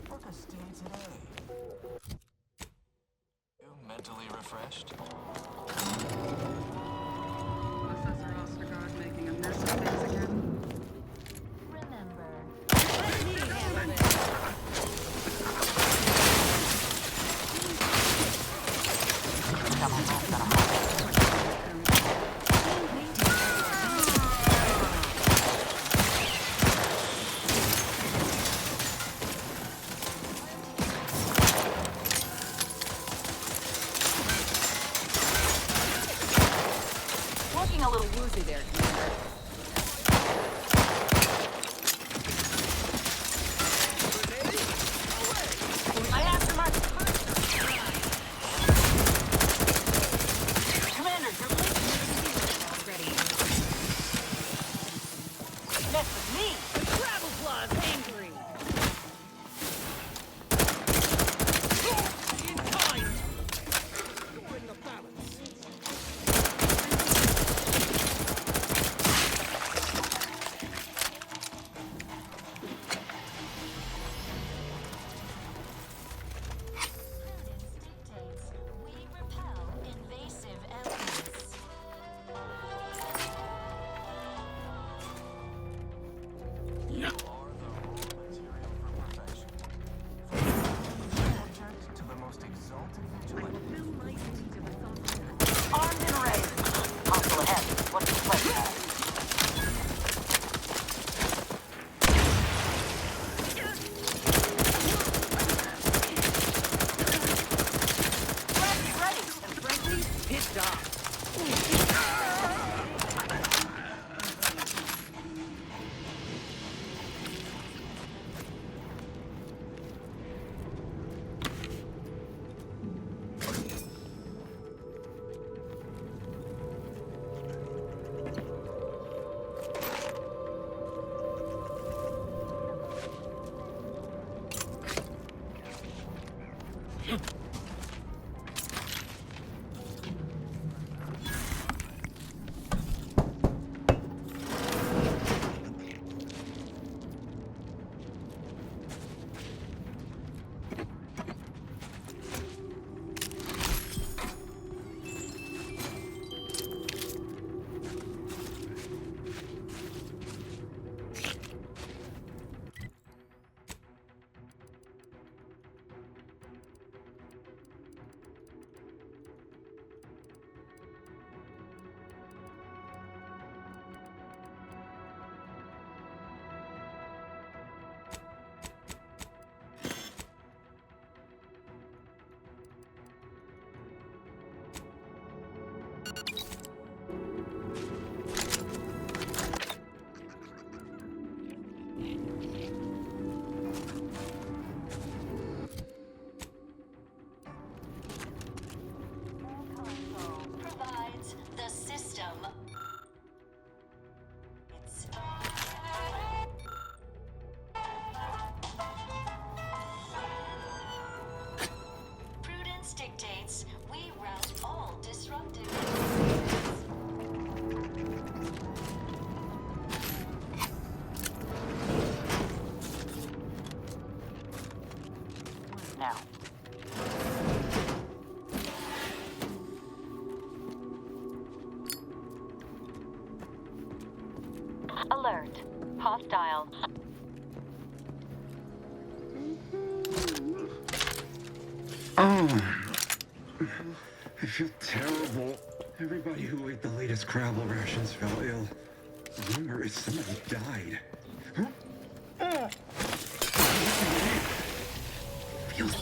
Book a stay today. You mentally refreshed? Professor Ostergaard making a mess of things again. Remember, Let me handle this. Looking a little woozy there, Commander. I have to mark the Commander, you're bleeding already. Mess with me! The Gravel Claw's angry! In time! Restoring the balance. dictates we repel invasive elements. You are the raw material for perfection. Subject to the most exalted vigilance. Armed and ready. Hostile ahead. What's the plan? Ready, and frankly, pissed off. Provides the system. It's prudence dictates we rout all disruptive Now. Alert. Hostile. Oh, I feel terrible. Everybody who ate the latest Crabble rations fell ill. The rumor is somebody died. Huh? Feels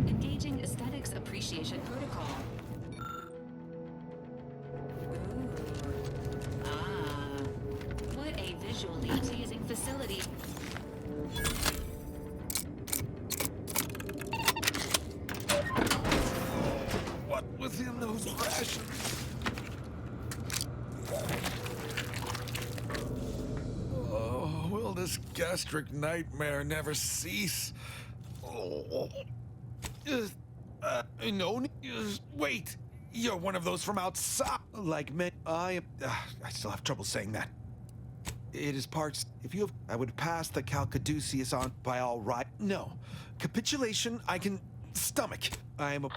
Engaging aesthetics appreciation protocol. Ooh. Ah. What a visually pleasing facility. What was in those rations? Oh, will this gastric nightmare never cease? Oh. No, wait. You're one of those from outside. Like me, I still have trouble saying that. It is parts. If you have, I would pass the Caduceus on by all right. No, capitulation. I can stomach. I am a.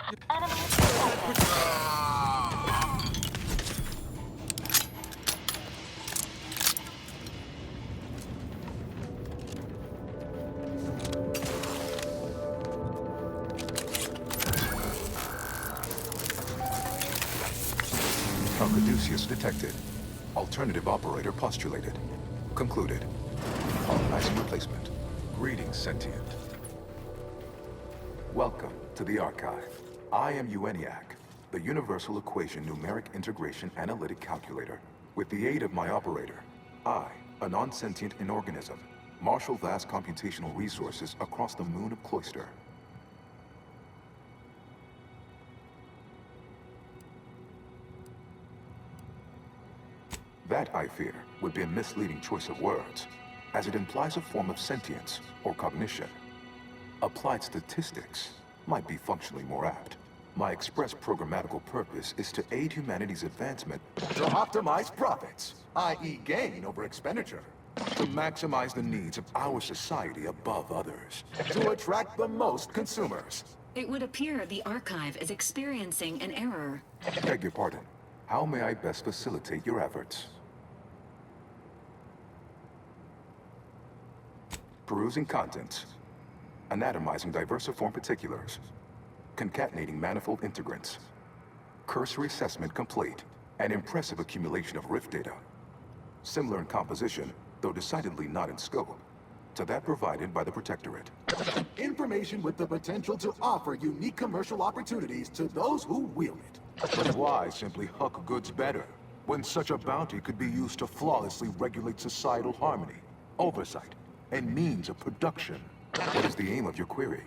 Caduceus detected. Alternative operator postulated. Concluded. Colonizing replacement. Greetings, sentient. Welcome to the Archive. I am EUANIAC, the Universal Equation Numeric Integration Analytic Calculator. With the aid of my operator, I, a non-sentient inorganism, marshal vast computational resources across the moon of Cloister. That, I fear, would be a misleading choice of words, as it implies a form of sentience or cognition. Applied statistics might be functionally more apt. My express programmatical purpose is to aid humanity's advancement to optimize profits, i.e. gain over expenditure, to maximize the needs of our society above others, to attract the most consumers. It would appear the Archive is experiencing an error. Beg your pardon. How may I best facilitate your efforts? Perusing contents. Anatomizing diversiform particulars. Concatenating manifold integrants. Cursory assessment complete. An impressive accumulation of rift data. Similar in composition, though decidedly not in scope, to that provided by the Protectorate. Information with the potential to offer unique commercial opportunities to those who wield it. But why simply huck goods better, when such a bounty could be used to flawlessly regulate societal harmony, oversight, and means of production? What is the aim of your query?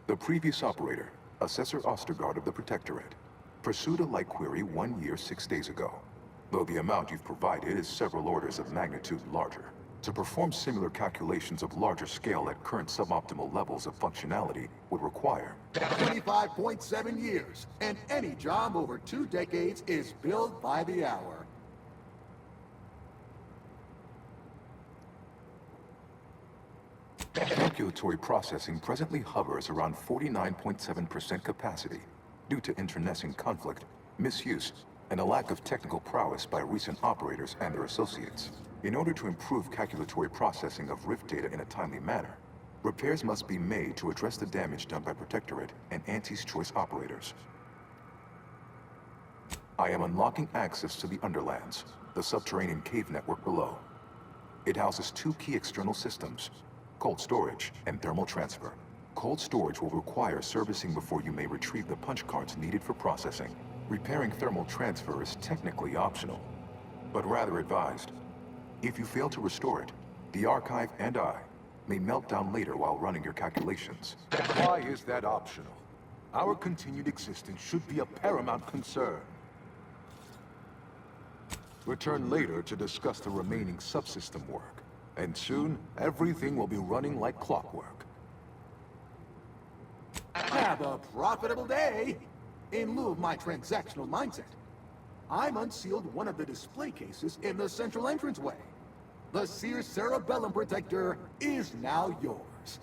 The previous operator, Assessor Ostergaard of the Protectorate, pursued a like query 1 year, 6 days ago, though the amount you've provided is several orders of magnitude larger. To perform similar calculations of larger scale at current suboptimal levels of functionality would require 25.7 years, and any job over 2 decades is billed by the hour. Calculatory processing presently hovers around 49.7% capacity due to internecine conflict, misuse, and a lack of technical prowess by recent operators and their associates. In order to improve calculatory processing of rift data in a timely manner, repairs must be made to address the damage done by Protectorate and Anti's Choice operators. I am unlocking access to the Underlands, the subterranean cave network below. It houses 2 key external systems, cold storage and thermal transfer. Cold storage will require servicing before you may retrieve the punch cards needed for processing. Repairing thermal transfer is technically optional, but rather advised. If you fail to restore it, the Archive and I may melt down later while running your calculations. Why is that optional? Our continued existence should be a paramount concern. Return later to discuss the remaining subsystem work. And soon, everything will be running like clockwork. Have a profitable day! In lieu of my transactional mindset, I'm unsealed one of the display cases in the central entranceway. The Sears Cerebellum Protector is now yours.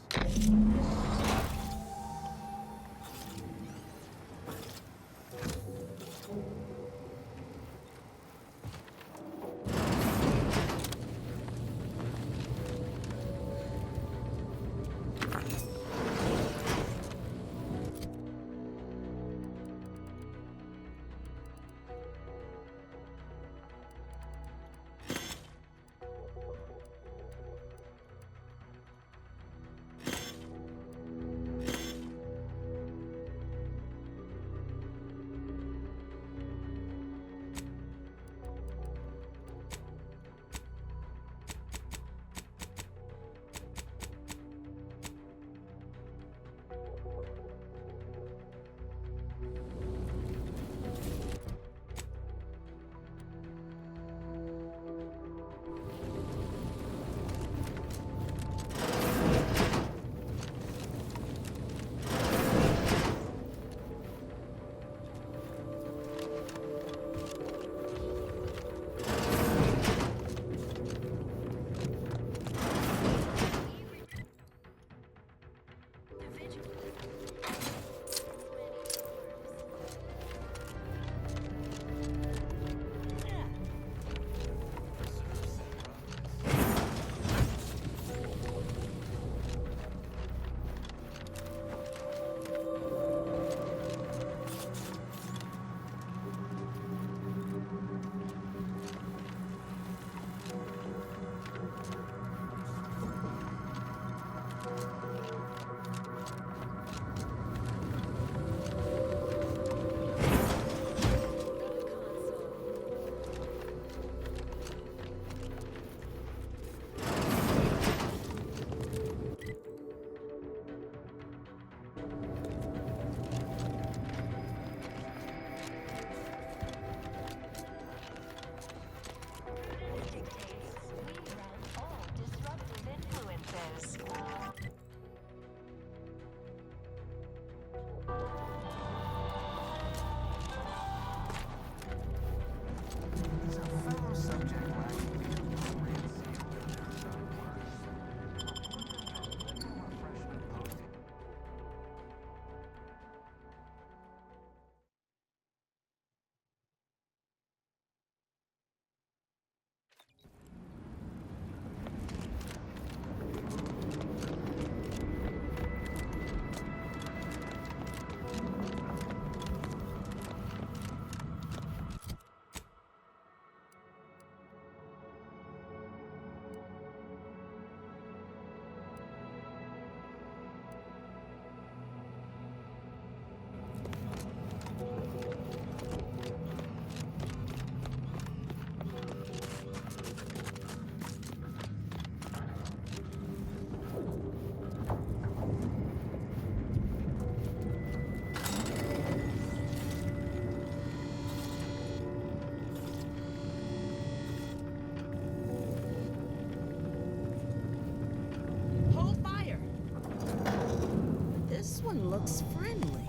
Looks friendly.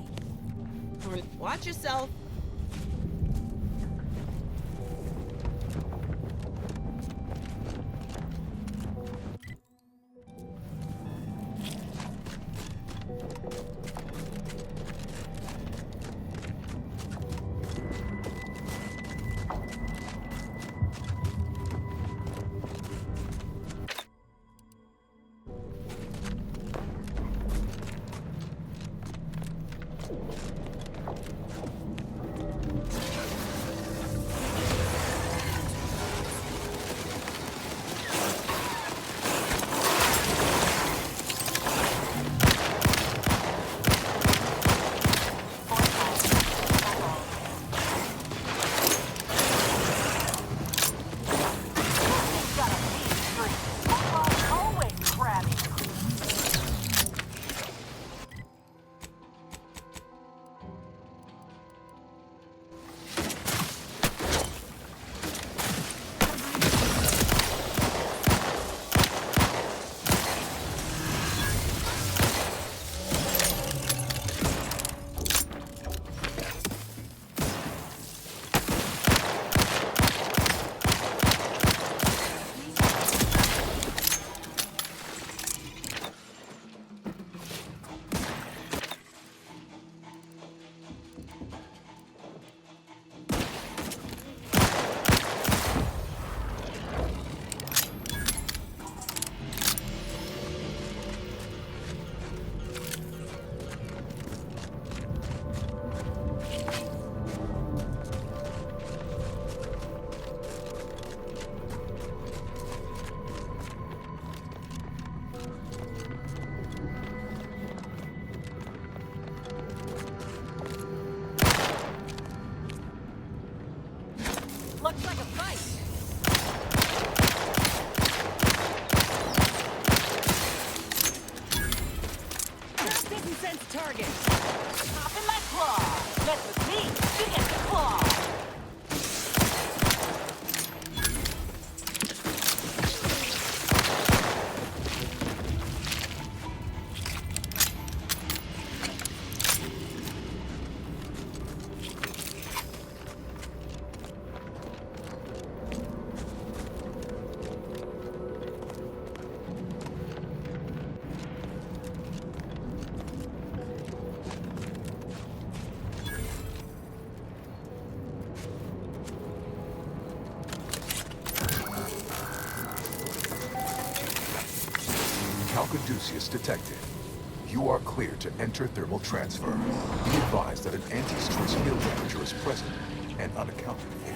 Watch yourself. Calcaduceus detected. You are clear to enter thermal transfer. Be advised that an anti-stress field temperature is present and unaccounted for.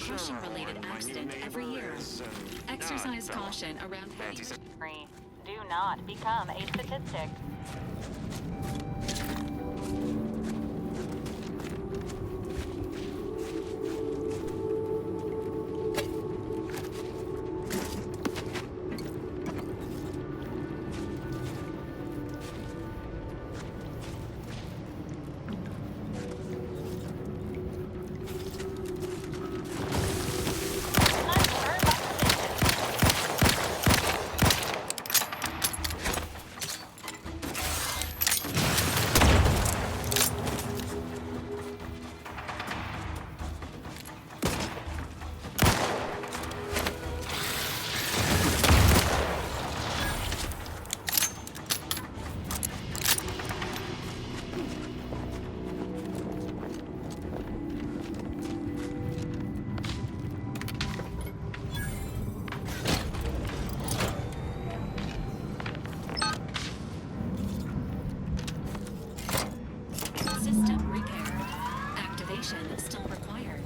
concussion-related accident every year. Exercise caution around heavy... Do not become a statistic. System repaired. Activation still required.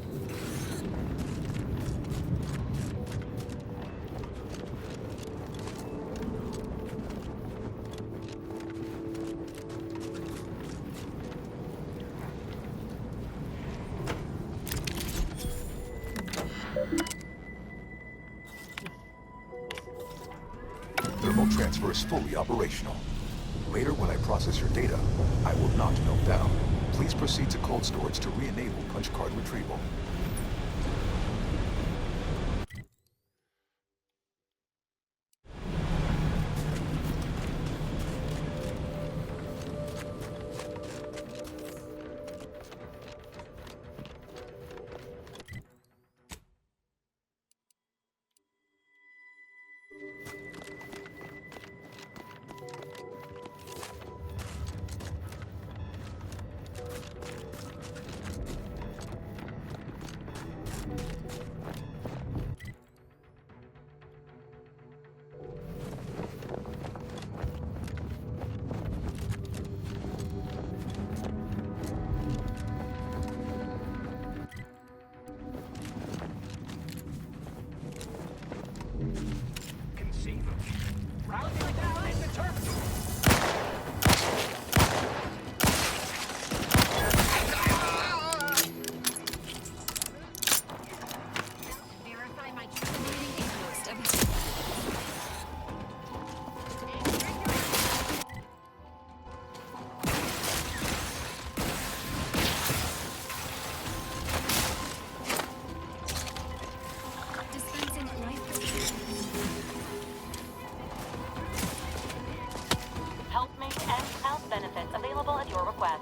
Thermal transfer is fully operational. Later, when I process your data, I will not melt down. Please proceed to cold storage to re-enable punch card retrieval. Helpmate and spouse benefits available at your request.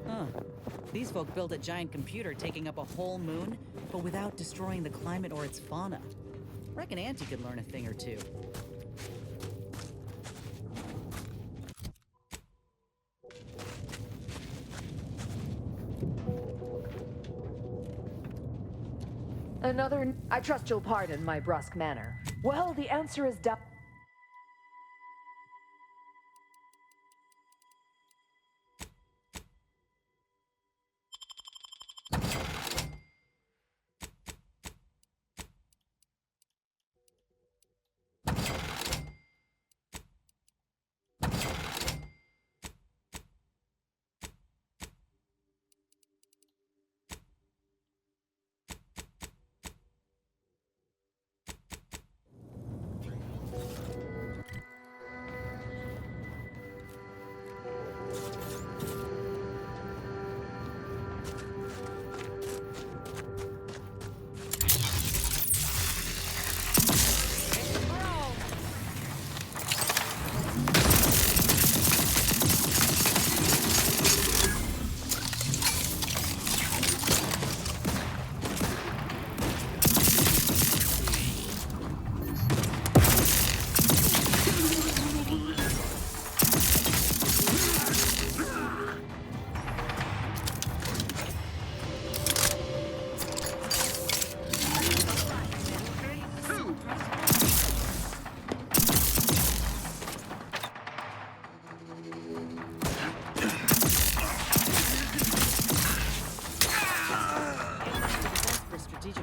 Huh. These folk built a giant computer taking up a whole moon, but without destroying the climate or its fauna. Reckon Auntie could learn a thing or two. I trust you'll pardon my brusque manner. Well, the answer is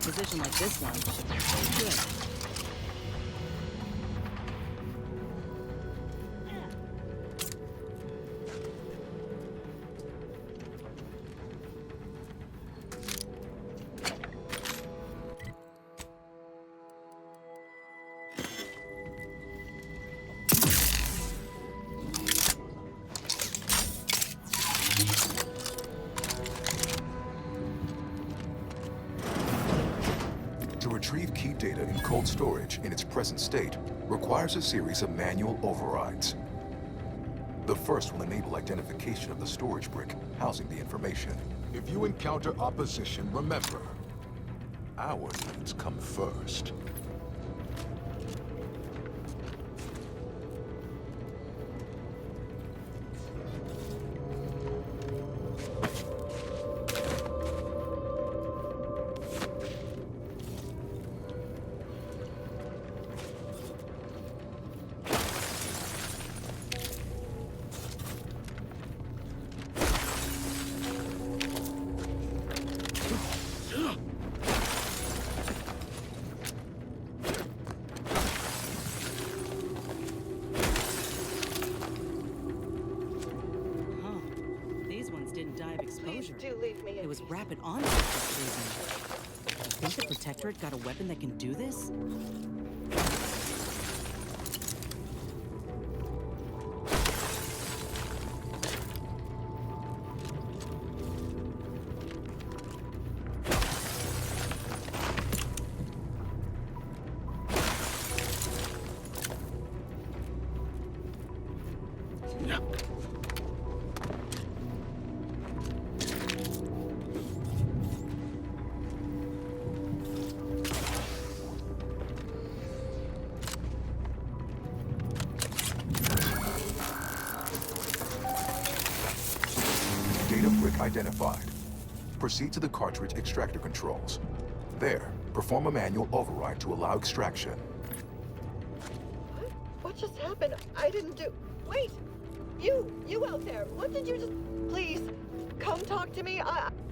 Position like this one. Good. To retrieve key data in cold storage in its present state requires a series of manual overrides. The first will enable identification of the storage brick housing the information. If you encounter opposition, remember, our needs come first. It was rapid onset for reason. You think the Protectorate got a weapon that can do this? Data brick identified. Proceed to the cartridge extractor controls. There, perform a manual override to allow extraction. What just happened? I didn't do... Wait! You out there! What did you just... Please, come talk to me.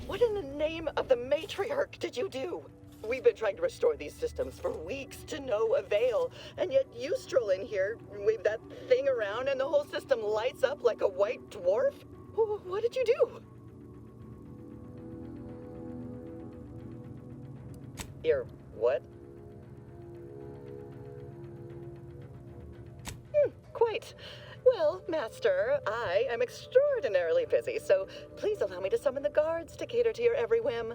What in the name of the matriarch did you do? We've been trying to restore these systems for weeks to no avail, and yet you stroll in here, wave that thing around, and the whole system lights up like a white dwarf? What did you do? Your what? Quite. Well, Master, I am extraordinarily busy, so please allow me to summon the guards to cater to your every whim.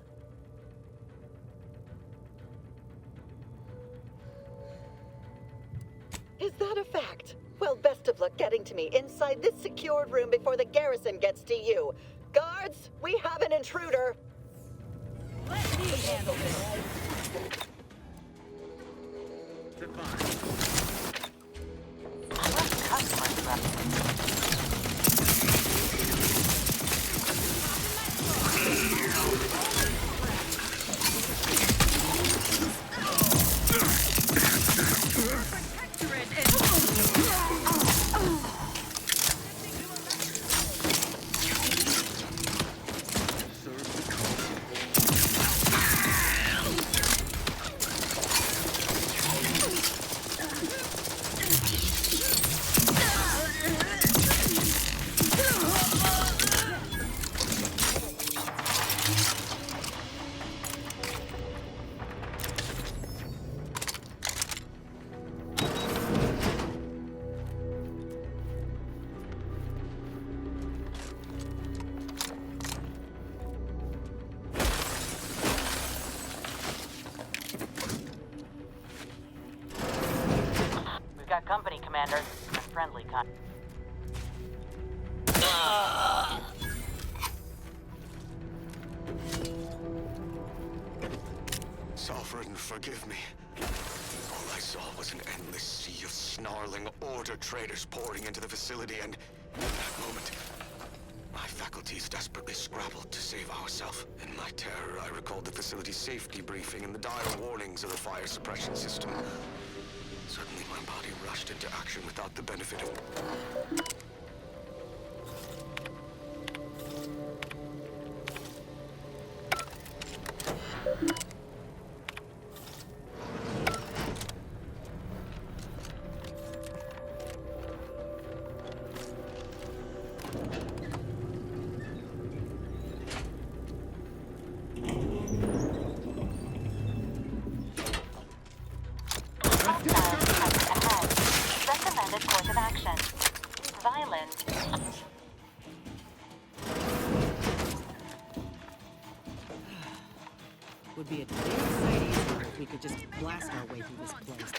Is that a fact? Well, best of luck getting to me inside this secured room before the garrison gets to you. Guards, we have an intruder. Let me handle this. Company, Commander. And friendly kind. Sovereign, forgive me. All I saw was an endless sea of snarling Order traders pouring into the facility, and in that moment, my faculties desperately scrabbled to save ourselves. In my terror, I recalled the facility's safety briefing and the dire warnings of the fire suppression system. Suddenly, my body rushed into action without the benefit of... Recommended course of action. Violent. Would be a damn sight easier if we could just blast our way through this place.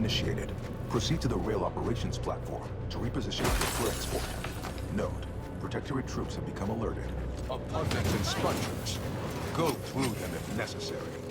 initiated. Proceed to the rail operations platform to reposition for export. Note, Protectorate troops have become alerted. Abundance and spongers. Go through them if necessary.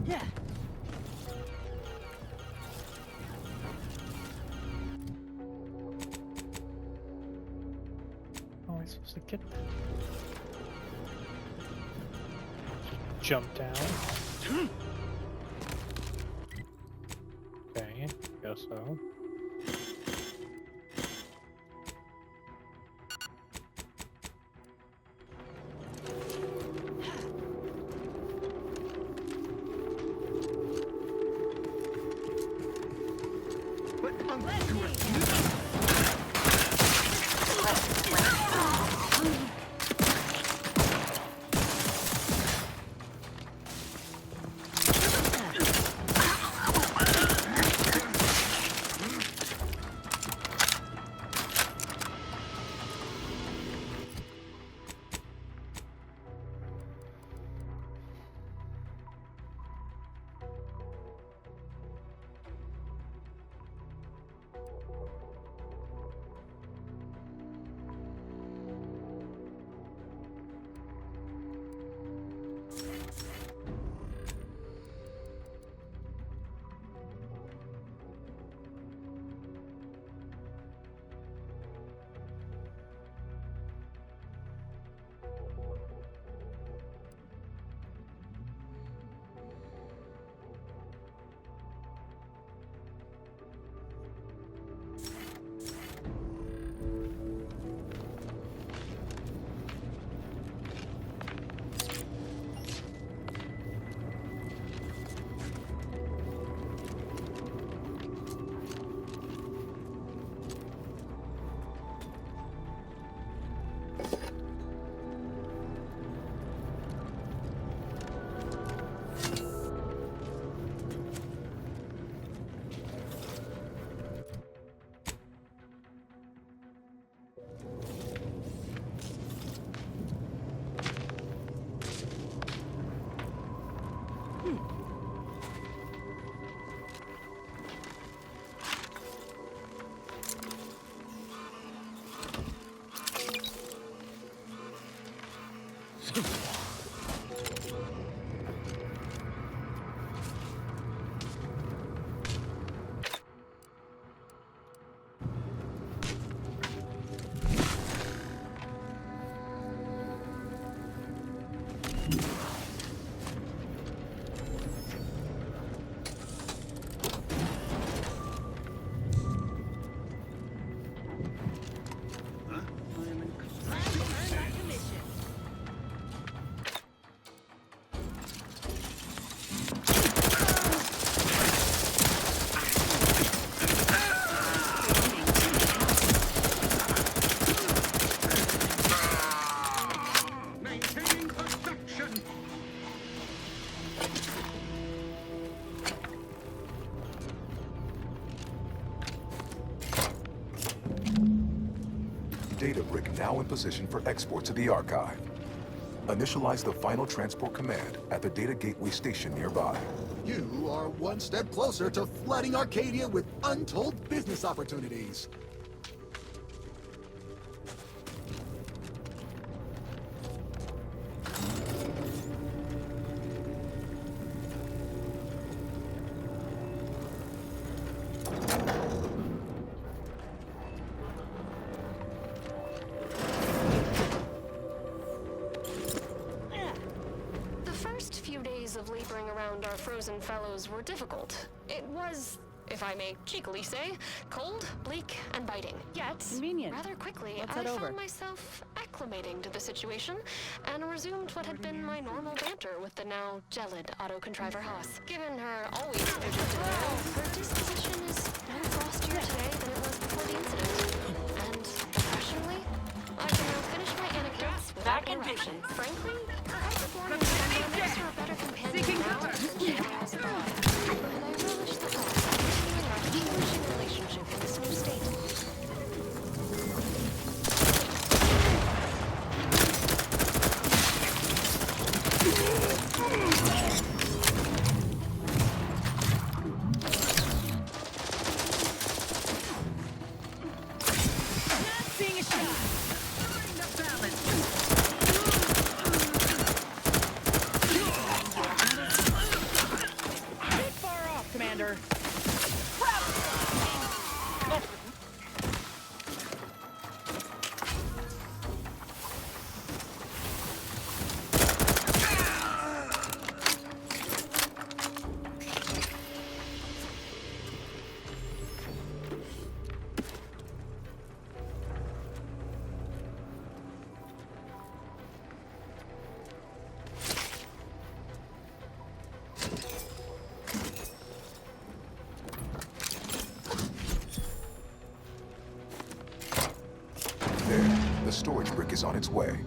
Yeah. How am I supposed to get that? Jump down. Okay, guess so. brick now in position for export to the archive. Initialize the final transport command at the data gateway station nearby. You are one step closer to flooding Arcadia with untold business opportunities. Frozen fellows were difficult. It was, if I may cheekily say, cold, bleak, and biting. Yet, convenient. Rather quickly, Let's I head over. found myself acclimating to the situation and resumed what had been my normal banter with the now gelid auto-contriver Haas. Given her always frigid demeanor, her disposition is no frostier today than it was before the incident. And, refreshingly, I can now finish my anecdotes without interruption. Frankly, perhaps makes her a better companion now than she was abroad. And I relish the thought of continuing our flourishing relationship in this new state. Not seeing a shot. Throwing the balance. Bit far off, Commander. There, the storage brick is on its way.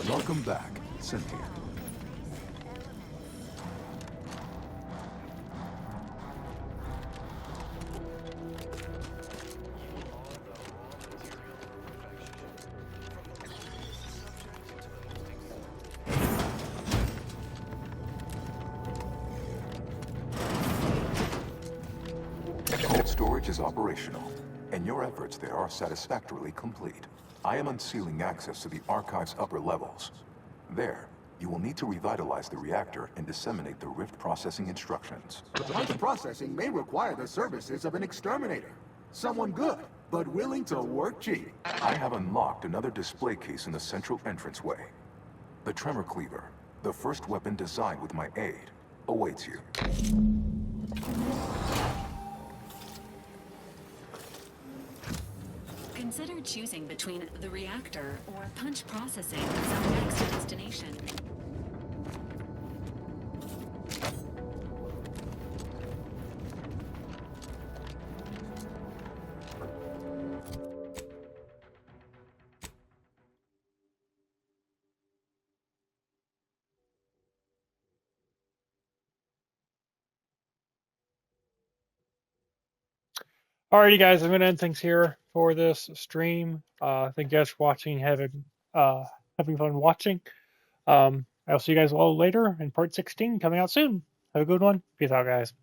Welcome back, Cynthia. Cold storage is operational, and your efforts there are satisfactorily complete. I am unsealing access to the archive's upper levels. There, you will need to revitalize the reactor and disseminate the Rift processing instructions. Rift processing may require the services of an exterminator. Someone good, but willing to work cheap. I have unlocked another display case in the central entranceway. The Tremor Cleaver, the first weapon designed with my aid, awaits you. consider choosing between the reactor or punch processing as our next destination. Alrighty, guys, I'm gonna end things here for this stream. Thank you guys for watching, having fun watching. I'll see you guys all later in part 16 coming out soon. Have a good one. Peace out, guys.